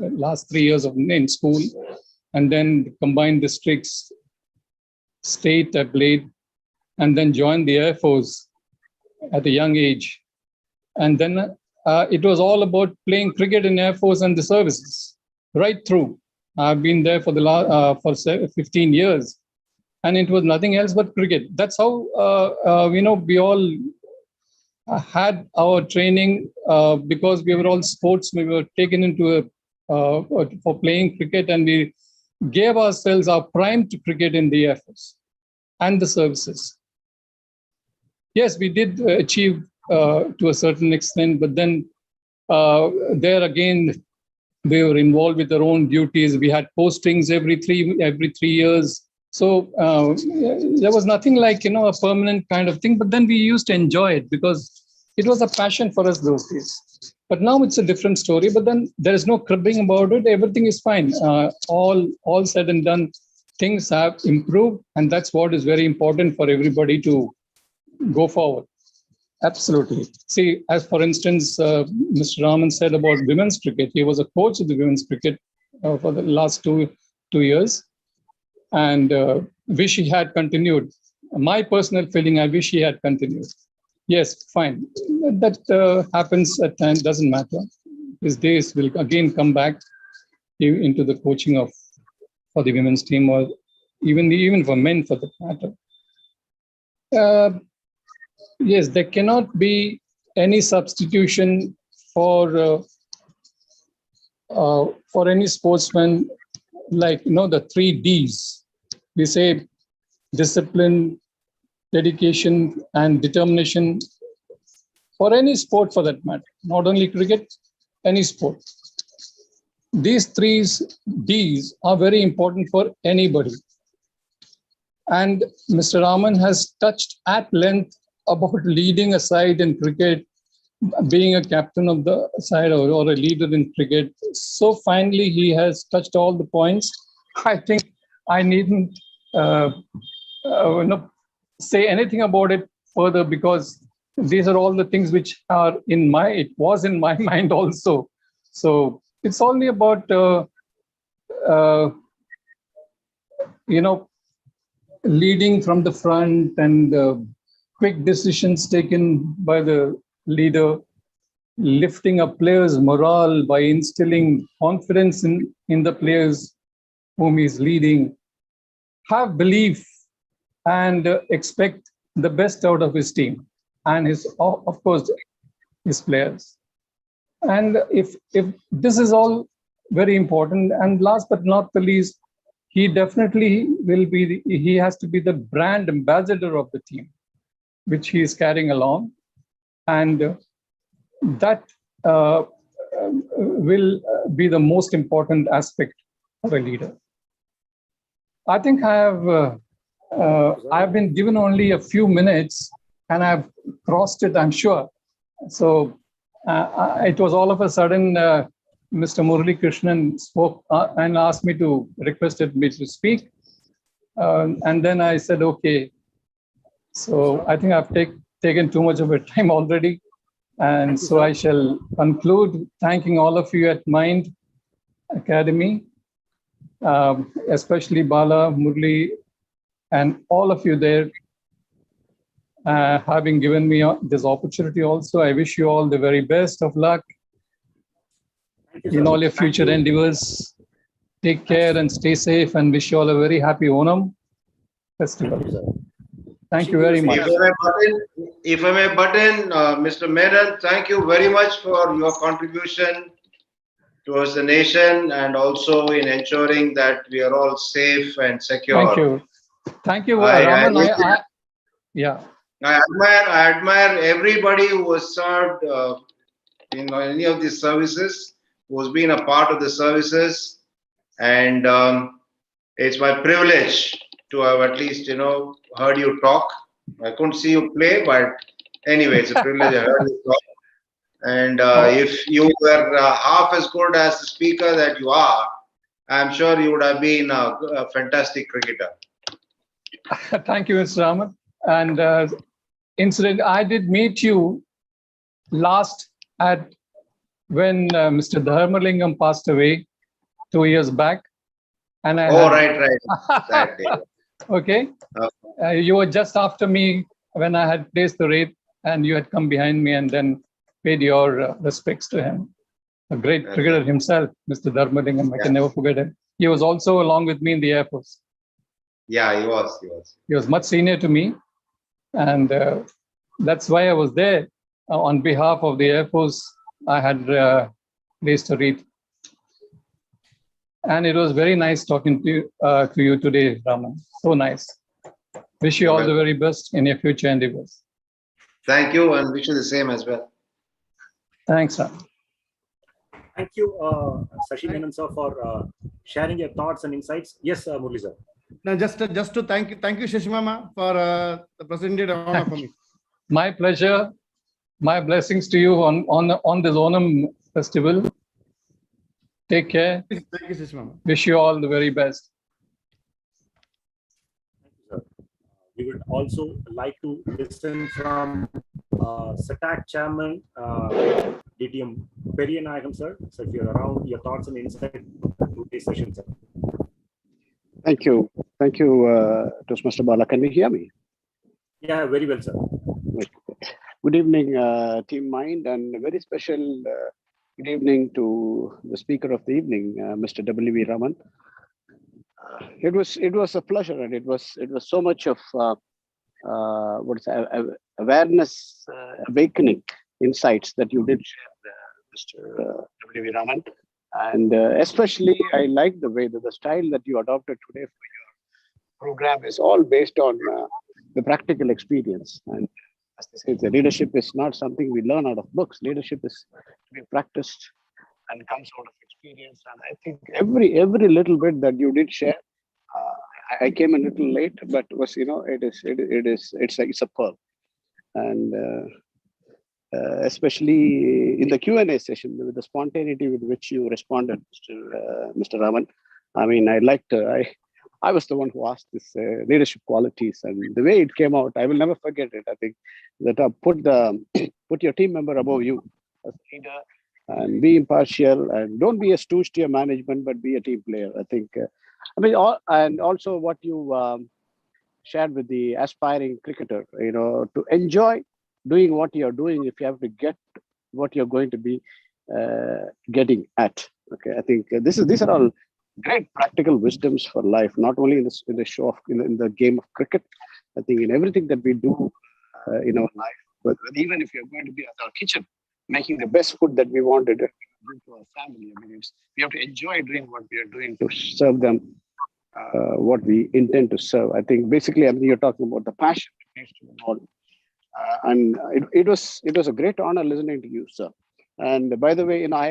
last 3 years of in school, and then combined districts, state I played, and then joined the Air Force at a young age. And then it was all about playing cricket in Air Force and the services, right through. I've been there for the last 15 years, and it was nothing else but cricket. That's how we all had our training because we were all sportsmen. We were taken into for playing cricket, and we gave ourselves our prime to cricket in the Air Force and the services. Yes, we did achieve to a certain extent, but then there again, they were involved with their own duties. We had postings every three years. So there was nothing like, a permanent kind of thing, but then we used to enjoy it because it was a passion for us those days. But now it's a different story, but then there is no cribbing about it. Everything is fine. All said and done, things have improved, and that's what is very important for everybody to go forward. Absolutely. See, as for instance, Mr. Raman said about women's cricket. He was a coach of the women's cricket for the last two years, and wish he had continued. My personal feeling, I wish he had continued. Yes, fine. That happens at times, doesn't matter. his days will again come back into the coaching of for the women's team, or even for men for that matter. Yes, there cannot be any substitution for any sportsman, like the 3 Ds. We say discipline, dedication, and determination for any sport for that matter, not only cricket, any sport. These 3 Ds are very important for anybody. And Mr. Raman has touched at length about leading a side in cricket, being a captain of the side or a leader in cricket. So finally, he has touched all the points. I think I needn't say anything about it further, because these are all the things which are it was in my mind also. So it's only about, leading from the front and quick decisions taken by the leader, lifting up players' morale by instilling confidence in the players whom he's leading, have belief and expect the best out of his team and of course, his players. And if this is all very important, and last but not the least, he definitely he has to be the brand ambassador of the team, which he is carrying along. And that will be the most important aspect for a leader. I think I've been given only a few minutes, and I've crossed it, I'm sure. So it was all of a sudden, Mr. Murali Krishnan spoke and asked me requested me to speak. And then I said, okay. So I think I've taken too much of your time already. And so I shall conclude thanking all of you at Mind Academy, especially Bala, Murli, and all of you there, having given me this opportunity also. I wish you all the very best of luck in all your future endeavors. Take care and stay safe, and wish you all a very happy Onam festival. Thank you very much. If I may butt in, Mr. Menon, thank you very much for your contribution towards the nation, and also in ensuring that we are all safe and secure. Thank you. Thank you, Raman. I admire everybody who has served in any of these services, who has been a part of the services, and it's my privilege to have at least heard you talk. I couldn't see you play, but anyway, it's a privilege. I heard you talk. And if you were half as good as the speaker that you are, I'm sure you would have been a fantastic cricketer. Thank you, Mr. Raman. And incident, I did meet you last when Mr. Dharmalingam passed away 2 years back. And That day. Okay. You were just after me when I had placed the wreath, and you had come behind me and then paid your respects to him. A great cricketer himself, Mr. Dharmalingam. I can never forget him. He was also along with me in the Air Force. Yeah, he was. He was much senior to me. And that's why I was there. On behalf of the Air Force, I had placed a wreath. And it was very nice talking to you today, Raman. So nice. Wish you all the very best in your future endeavors. Thank you, and wish you the same as well. Thanks, Raman. Thank you, Sashi Menon sir, for sharing your thoughts and insights. Yes, Murli sir. No, just to thank you, Shashimama, for the presented honor for me. My pleasure. My blessings to you on this Onam festival. Take care. Thank you, Shashimama. Wish you all the very best. Thank you, sir. We would also like to listen from SATAC Chairman, DTM Periyanagam sir. So if you're around, your thoughts and insights to this session, sir. Thank you, Toastmaster Bala. Can you hear me? Yeah, very well, sir. Good evening, Team Mind, and a very special Good evening to the speaker of the evening, Mr. W.V. Raman. It was a pleasure, and it was so much of awareness, awakening insights that you did share, Mr. W.V. Raman. And especially, I like the way that the style that you adopted today for your program is all based on the practical experience. And as they say, the leadership is not something we learn out of books. Leadership is to be practiced and comes out of experience. And I think every little bit that you did share, I came a little late, but was it's a pearl. And especially in the Q&A session, with the spontaneity with which you responded, Mr. Raman. I mean, I was the one who asked this leadership qualities, and the way it came out, I will never forget it. I think that put your team member above you as a leader, and be impartial, and don't be a stooge to your management, but be a team player. I think, and also what you shared with the aspiring cricketer, to enjoy doing what you're doing if you have to get what you're going to be getting at. Okay, I think these are all great practical wisdoms for life, not only in the show of in the game of cricket. I think in everything that we do in our life, but even if you're going to be at our kitchen, making the best food that we wanted to bring to our family, I mean, we have to enjoy doing what we are doing to serve them what we intend to serve. I think basically, I mean, you're talking about the passion that needs to be involved. And it was a great honor listening to you, sir. And by the way, I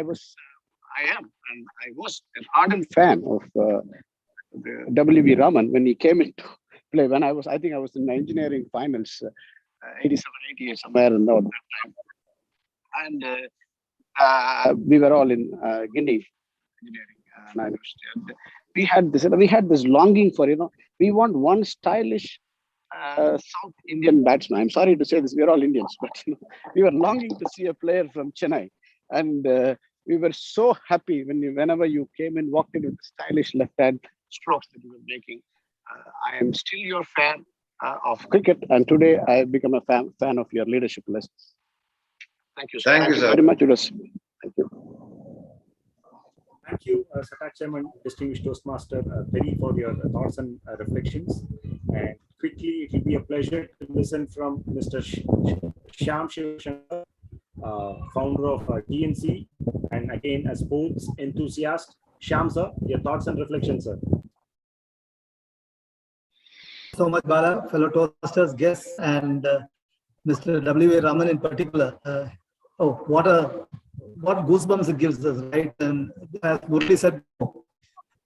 am, and I was an ardent fan of W.V. Raman when he came into play. I think I was in the engineering finals, 87, 88, somewhere in that time. And we were all in Guinea engineering. And we had this longing for, we want one stylish South Indian batsman. I'm sorry to say this, we're all Indians, but we were longing to see a player from Chennai. And we were so happy whenever you came in, walked in with the stylish left-hand strokes that you were making. I am still your fan of cricket, and today I have become a fan of your leadership lessons. Thank you, sir. Thank you, sir. Very much. Thank you. Thank you, Sir Chairman, distinguished Toastmaster Perry, for your thoughts and reflections. And quickly, it will be a pleasure to listen from Mr. Shyam Shivashankar, founder of TNC, and again a sports enthusiast. Shyam, sir, your thoughts and reflections, sir. So much, Bala, fellow Toastmasters, guests, and Mr. W.V. Raman in particular. What goosebumps it gives us, right? And as Murli said,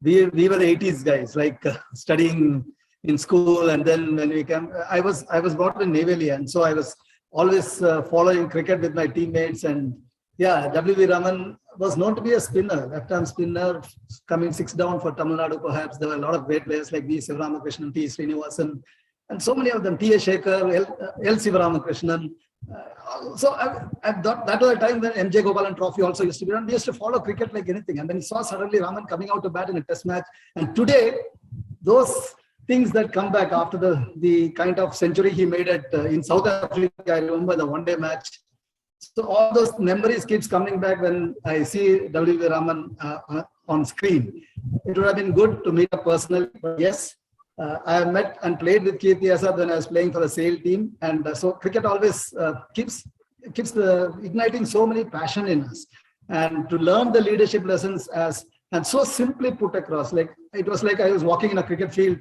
we were the 80s guys, like studying in school, and then when we came, I was brought up in Navy, and so I was always following cricket with my teammates. And yeah, W.V. Raman was known to be a spinner, left-arm spinner, coming 6 down for Tamil Nadu. Perhaps there were a lot of great players like V. Sivaramakrishnan, T. Srinivasan, and so many of them. T. A. Shekhar, L. Sivaramakrishnan. So I thought that was a time when M.J. Gopalan Trophy also used to be run. We used to follow cricket like anything. And then he saw suddenly Raman coming out to bat in a test match. And today, those things that come back after the kind of century he made in South Africa, I remember the one-day match. So all those memories keeps coming back when I see W.V. Raman on screen. It would have been good to meet up personally, but yes, I have met and played with Kirti Asad when I was playing for the SAIL team. And so cricket always keeps igniting so many passion in us. And to learn the leadership lessons and so simply put across, like it was like I was walking in a cricket field,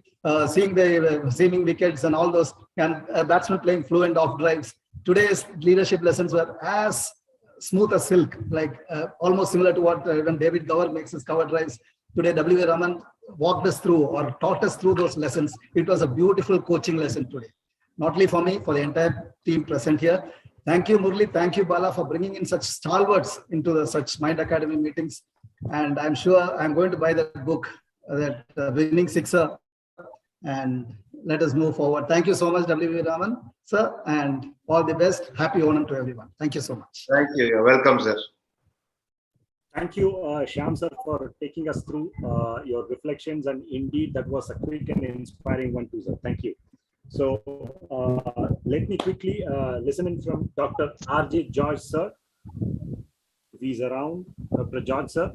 seeing the seaming wickets and all those, and batsmen playing fluent off drives. Today's leadership lessons were as smooth as silk, like almost similar to what when David Gower makes his cover drives. Today, W.V. Raman walked us through or taught us through those lessons. It was a beautiful coaching lesson today, not only for me, for the entire team present here. Thank you, Murli. Thank you, Bala, for bringing in such stalwarts into such Mind Academy meetings. And I'm sure I'm going to buy that book, that Winning Sixer, and let us move forward. Thank you so much, W.V. Raman, sir, and all the best. Happy Onam to everyone. Thank you so much. Thank you. You're welcome, sir. Thank you, Shyam, sir, for taking us through your reflections. And indeed, that was a quick and inspiring one too, sir. Thank you. So let me quickly listen in from Dr. R.J. George, sir. if he's around. Prajat, sir.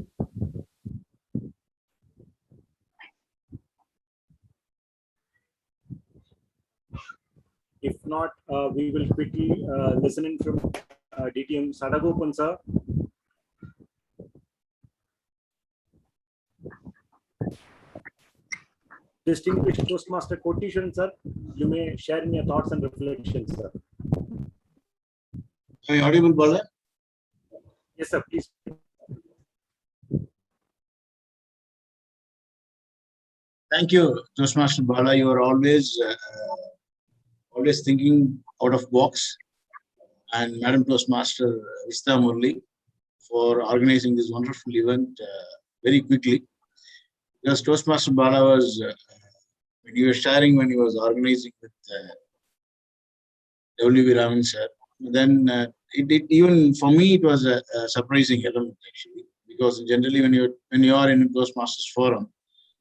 If not, we will quickly listen in from DTM Sadagopan, sir. Distinguished Toastmaster Kotishan, sir, you may share in your thoughts and reflections, sir. Are you audible, Bala? Yes, sir, please. Thank you, Toastmaster Bala. You are always thinking out of box, and Madam Toastmaster Vista Murli for organizing this wonderful event very quickly. Because Toastmaster Bala was when you were sharing when he was organizing with W.V. Raman sir. Then even for me it was a surprising element actually, because generally when you are in a Toastmasters forum,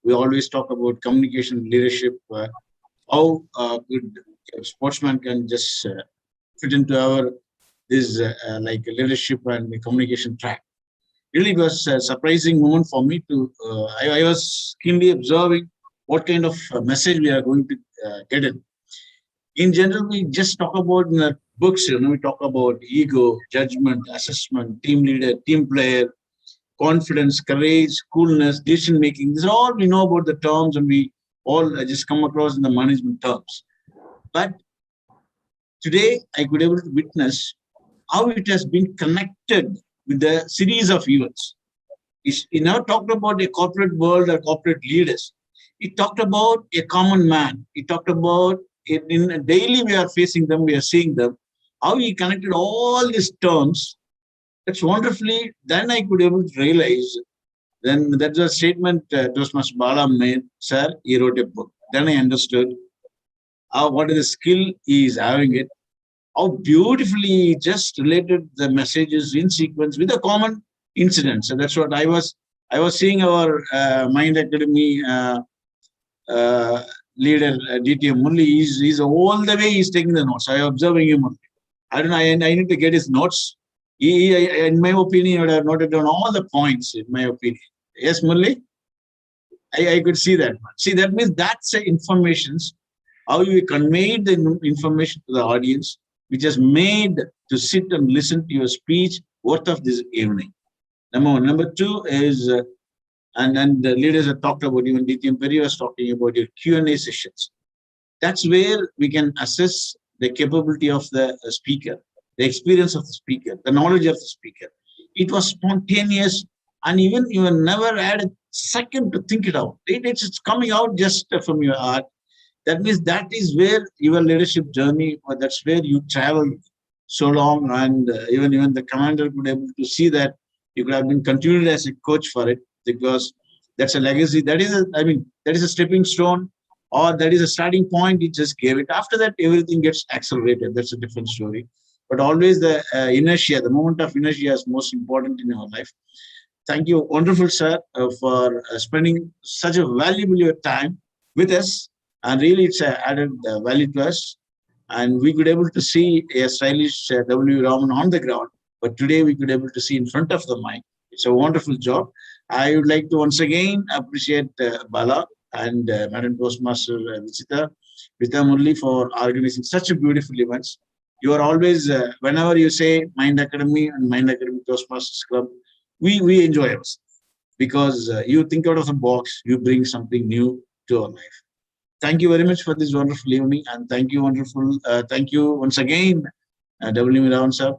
we always talk about communication, leadership, how good a sportsman can just fit into our this like leadership and communication track. Really, it was a surprising moment for me to. I was keenly observing what kind of message we are going to get in. In general, we just talk about in the books. We talk about ego, judgment, assessment, team leader, team player, confidence, courage, coolness, decision making. These are all we know about the terms, and we all just come across in the management terms. But today, I could able to witness how it has been connected with the series of events. He never talked about a corporate world or corporate leaders. He talked about a common man. He talked about it in daily we are facing them, we are seeing them. How he connected all these terms. That's wonderfully. Then I could able to realize. Then that's a statement Toastmaster Bala made. Sir, he wrote a book. Then I understood what is the skill he is having it. How beautifully he just related the messages in sequence with a common incident. So that's what I was seeing our Mind Academy leader, DTM Murli. He's all the way he's taking the notes. I am observing him. I don't know. I need to get his notes. In my opinion, I would have noted down all the points. In my opinion, yes, Murli. I could see that. See, that means that's the informations. How you conveyed the information to the audience, which has made to sit and listen to your speech worth of this evening. Number one. Number two is, and the leaders have talked about, even DTM Perry was talking about your Q&A sessions. That's where we can assess the capability of the speaker, the experience of the speaker, the knowledge of the speaker. It was spontaneous, and even you never had a second to think it out. It's coming out just from your heart. That means that is where your leadership journey, or that's where you travel so long, and even the commander could be able to see that you could have been continued as a coach for it, because that's a legacy. That is a stepping stone, or that is a starting point. You just gave it. After that, everything gets accelerated. That's a different story. But always the inertia, the moment of inertia is most important in our life. Thank you, wonderful sir, for spending such a valuable time with us. And really, it's added value to us. And we could able to see a stylish W. Raman on the ground. But today, we could able to see in front of the mic. It's a wonderful job. I would like to once again appreciate Bala and Madam Toastmaster Vita Murli for organizing such a beautiful events. You are always, whenever you say Mind Academy and Mind Academy Toastmasters Club, we enjoy ourselves, because you think out of the box, you bring something new to our life. Thank you very much for this wonderful evening, and thank you once again, W. Raman sir.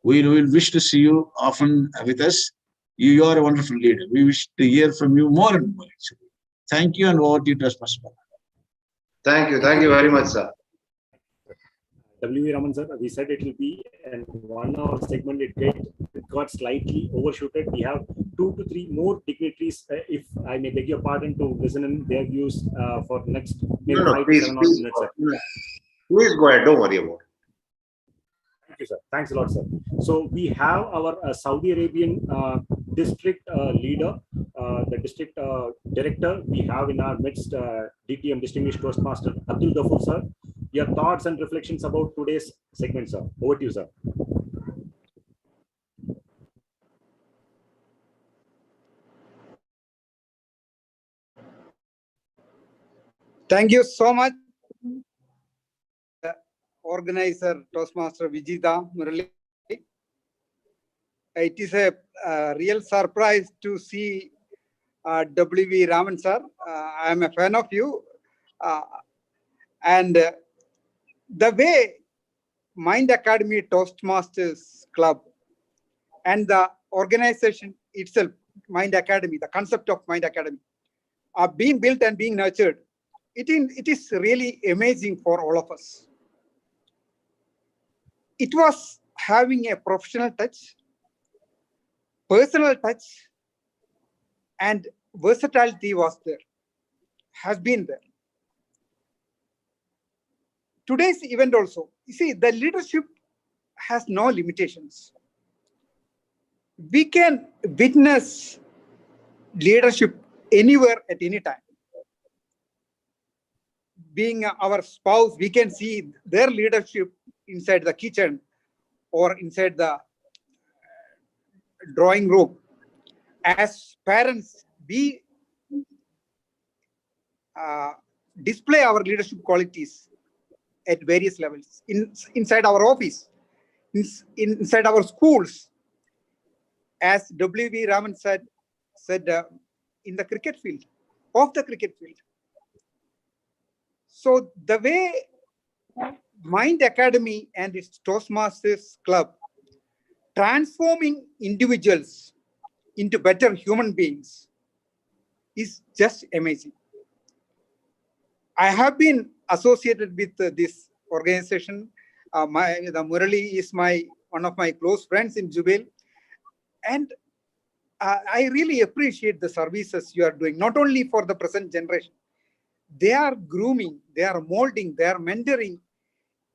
We will wish to see you often with us. You are a wonderful leader. We wish to hear from you more and more. Actually. Thank you, and over to you, Toastmaster. Thank you very much, sir. W. Raman sir, we said it will be an 1 hour segment. It got slightly overshooted. We have 2 to 3 more dignitaries, if I may beg your pardon, to listen in their views for next maybe 5 to 7 minutes. Sir. Please go ahead. Don't worry about it. Thank you, sir. Thanks a lot, sir. So we have our Saudi Arabian district leader, the district director. We have in our midst DTM Distinguished Toastmaster Abdul Ghafoor, sir. Your thoughts and reflections about today's segment, sir. Over to you, sir. Thank you so much, organizer Toastmaster Vijita Murali. It is a real surprise to see W.V. Raman sir. I am a fan of you. And the way Mind Academy Toastmasters Club and the organization itself, Mind Academy, the concept of Mind Academy, are being built and being nurtured. It is really amazing for all of us. It was having a professional touch, personal touch, and versatility was there, has been there. Today's event also, you see, the leadership has no limitations. We can witness leadership anywhere at any time. Being our spouse, we can see their leadership inside the kitchen or inside the drawing room. As parents, we display our leadership qualities at various levels, inside our office, inside our schools. As W.V. Raman said in the cricket field, off the cricket field. So the way Mind Academy and its Toastmasters Club transforming individuals into better human beings is just amazing. I have been associated with this organization. The Murali is one of my close friends in Jubail. And I really appreciate the services you are doing, not only for the present generation. They are grooming, they are molding, they are mentoring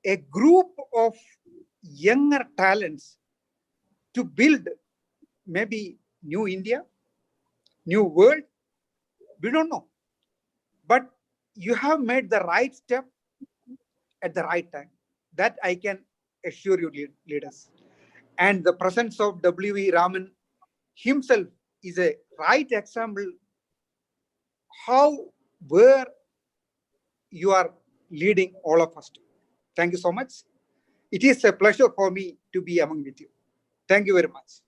a group of younger talents to build maybe new India, new world. We don't know. But you have made the right step at the right time. That I can assure you, leaders. And the presence of W.V. Raman himself is a right example where you are leading all of us to. Thank you so much. It is a pleasure for me to be among with you. Thank you very much.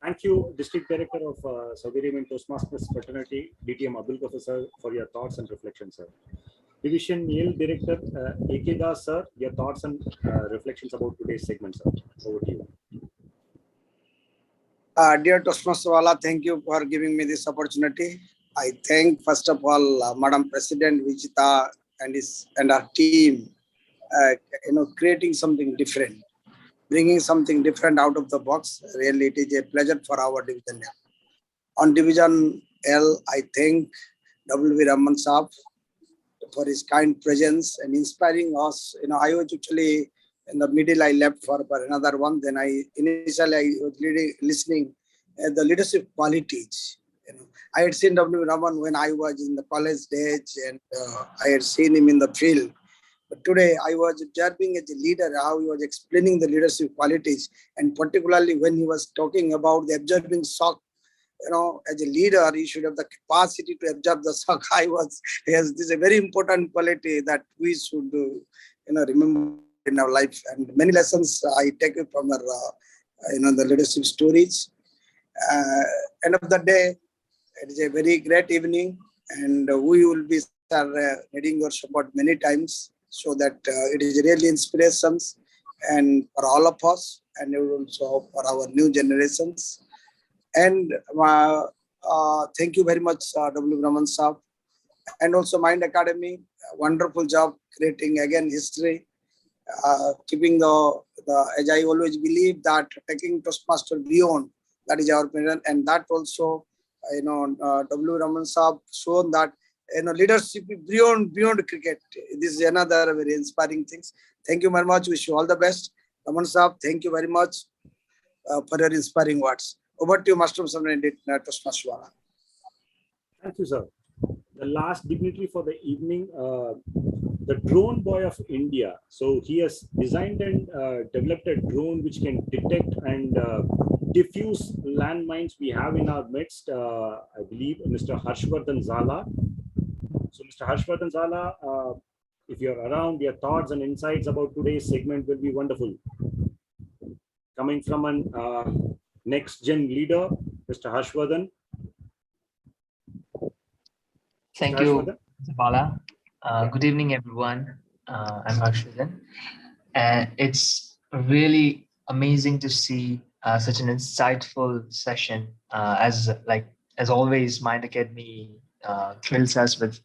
Thank you, District Director of Subramanyam Toastmasters Fraternity, DTM Abdul Ghaffar sir, for your thoughts and reflections, sir. Division EL Director A.K. Das sir, your thoughts and reflections about today's segment, sir. Over to you. Dear Toastmaster Bala, thank you for giving me this opportunity. I thank first of all Madam President Vijita and our team, creating something different, bringing something different out of the box. Really, it is a pleasure for our division. On Division L, I thank W.V. Raman Saab for his kind presence and inspiring us. I was actually in the middle, I left for another one. Then I was listening at the leadership qualities. I had seen W. Raman when I was in the college days, and I had seen him in the field. But today I was observing as a leader how he was explaining the leadership qualities, and particularly when he was talking about the absorbing shock. As a leader, he should have the capacity to absorb the shock. Yes, this is a very important quality that we should, remember in our life. And many lessons I take it from the leadership stories. End of the day, it is a very great evening, and we will be needing your support many times, so that it is really inspirations and for all of us, and also for our new generations. And thank you very much, W. Raman Saab, and also Mind Academy. Wonderful job creating again history, keeping as I always believe that taking Toastmaster beyond. That is our opinion, and that also, W. Raman Saab shown that leadership beyond cricket. This is another very inspiring thing. Thank you very much. Wish you all the best, Raman Saab. Thank you very much for your inspiring words. Over to you, Master Toastmaster. Thank you, sir. The last dignitary for the evening, the drone boy of India. So he has designed and developed a drone which can detect and diffuse landmines we have in our midst. I believe Mr. Harshvardhan Zala. So, Mr. Harshvardhan Zala, if you're around, your thoughts and insights about today's segment will be wonderful. Coming from an next gen leader, Mr. Harshvardhan. Thank you, Mr. Bala. Good evening, everyone. I'm Harshvardhan, and it's really amazing to see such an insightful session. As always, Mind Academy thrills us with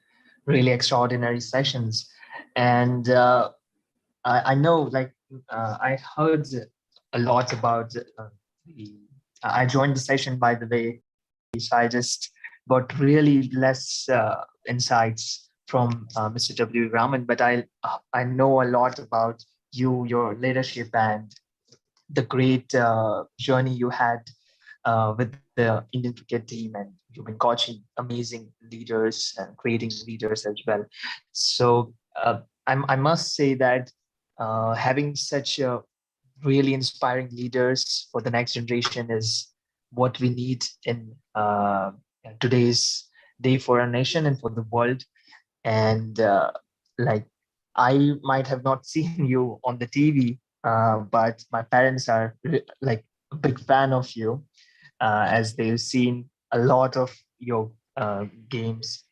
really extraordinary sessions, and I know, I heard a lot about the. I joined the session, by the way, so I just got really less insights from Mr. W. Raman, but I know a lot about you, your leadership, and the great journey you had with the Indian cricket team, and you've been coaching amazing leaders and creating leaders as well. So I must say that having such really inspiring leaders for the next generation is what we need in today's day for our nation and for the world. And like, I might have not seen you on the TV, but my parents are like a big fan of you, as they've seen a lot of your games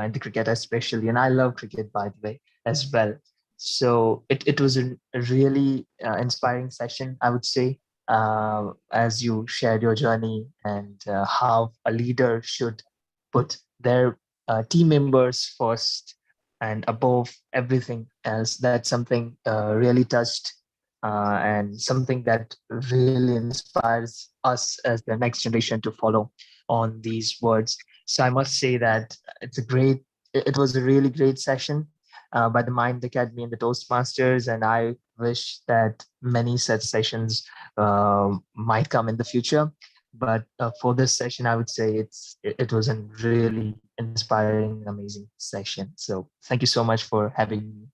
in the cricket especially. And I love cricket, by the way, as well. So it was a really inspiring session, I would say, as you shared your journey and how a leader should put their team members first and above everything else. That's something really touched, and something that really inspires us as the next generation to follow on these words. So I must say that it was a really great session by the Mind Academy and the Toastmasters, and I wish that many such sessions might come in the future. But for this session, I would say it was a really inspiring, amazing session. So thank you so much for having me.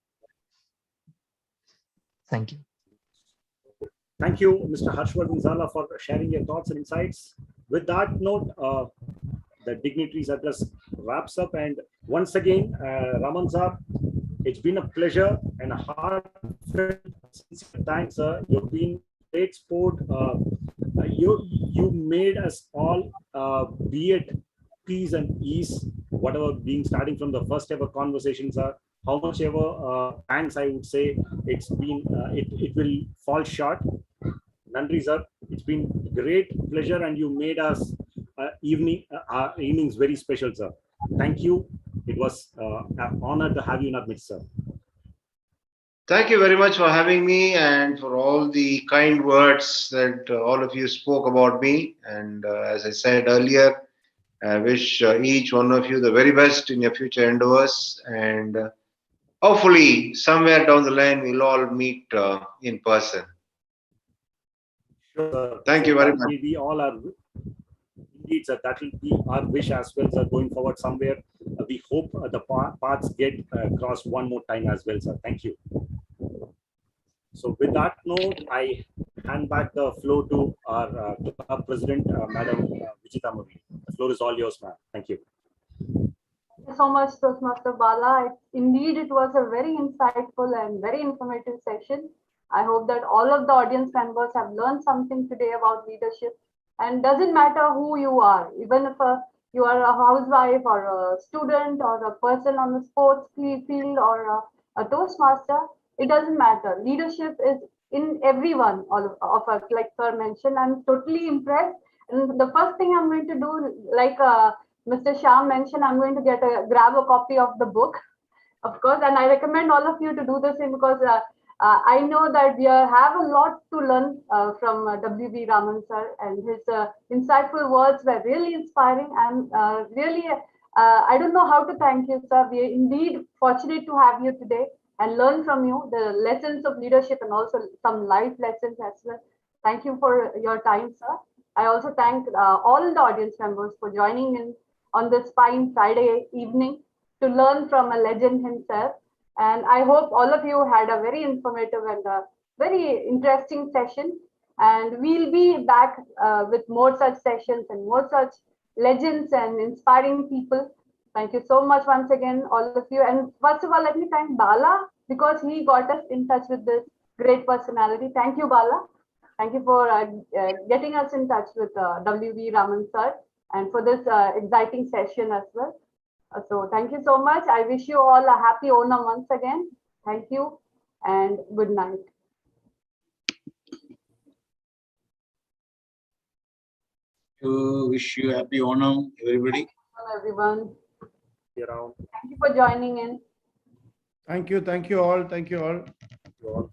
Thank you. Thank you, Mr. Harshvardhan Zala, for sharing your thoughts and insights. With that note, the dignitaries address wraps up. And once again, Raman sir, it's been a pleasure and a heartfelt sincere thanks, sir. You've been great sport. You made us all, be it peace and ease, whatever being starting from the first ever conversations are, how much ever thanks I would say, it's been, it will fall short. Nandri sir, it's been great pleasure, and you made us our evenings very special, sir. Thank you. It was an honor to have you in our midst, sir. Thank you very much for having me and for all the kind words that all of you spoke about me. And as I said earlier, I wish each one of you the very best in your future endeavors. And hopefully, somewhere down the line, we'll all meet in person. Sure, Thank you very much. Will be all our indeed, sir. That will be our wish as well, sir. Going forward somewhere, we hope the paths get crossed one more time as well, sir. Thank you. So with that note, I hand back the floor to our club president, Madam Vijita Murli. The floor is all yours, ma'am. Thank you. Thank you so much, Toastmaster Bala. Indeed, it was a very insightful and very informative session. I hope that all of the audience members have learned something today about leadership. And doesn't matter who you are, even if you are a housewife or a student or a person on the sports field or a Toastmaster, it doesn't matter. Leadership is in everyone, all of us, like sir mentioned. I'm totally impressed. And the first thing I'm going to do, like Mr. Shah mentioned, I'm going to grab a copy of the book, of course, and I recommend all of you to do the same, because I know that we have a lot to learn from W.V. Raman sir, and his insightful words were really inspiring. And really, I don't know how to thank you, sir. We are indeed fortunate to have you today and learn from you the lessons of leadership and also some life lessons as well. Thank you for your time, sir. I also thank all the audience members for joining in on this fine Friday evening to learn from a legend himself. And I hope all of you had a very informative and a very interesting session. And we'll be back with more such sessions and more such legends and inspiring people Thank you so much once again, all of you. And first of all, let me thank Bala because he got us in touch with this great personality. Thank you, Bala. Thank you for getting us in touch with W.V. Raman sir and for this exciting session as well. So thank you so much. I wish you all a happy Onam once again. Thank you and good night. To wish you happy Onam, everybody. Hello, everyone. Around. Thank you for joining in. Thank you all. Thank you all.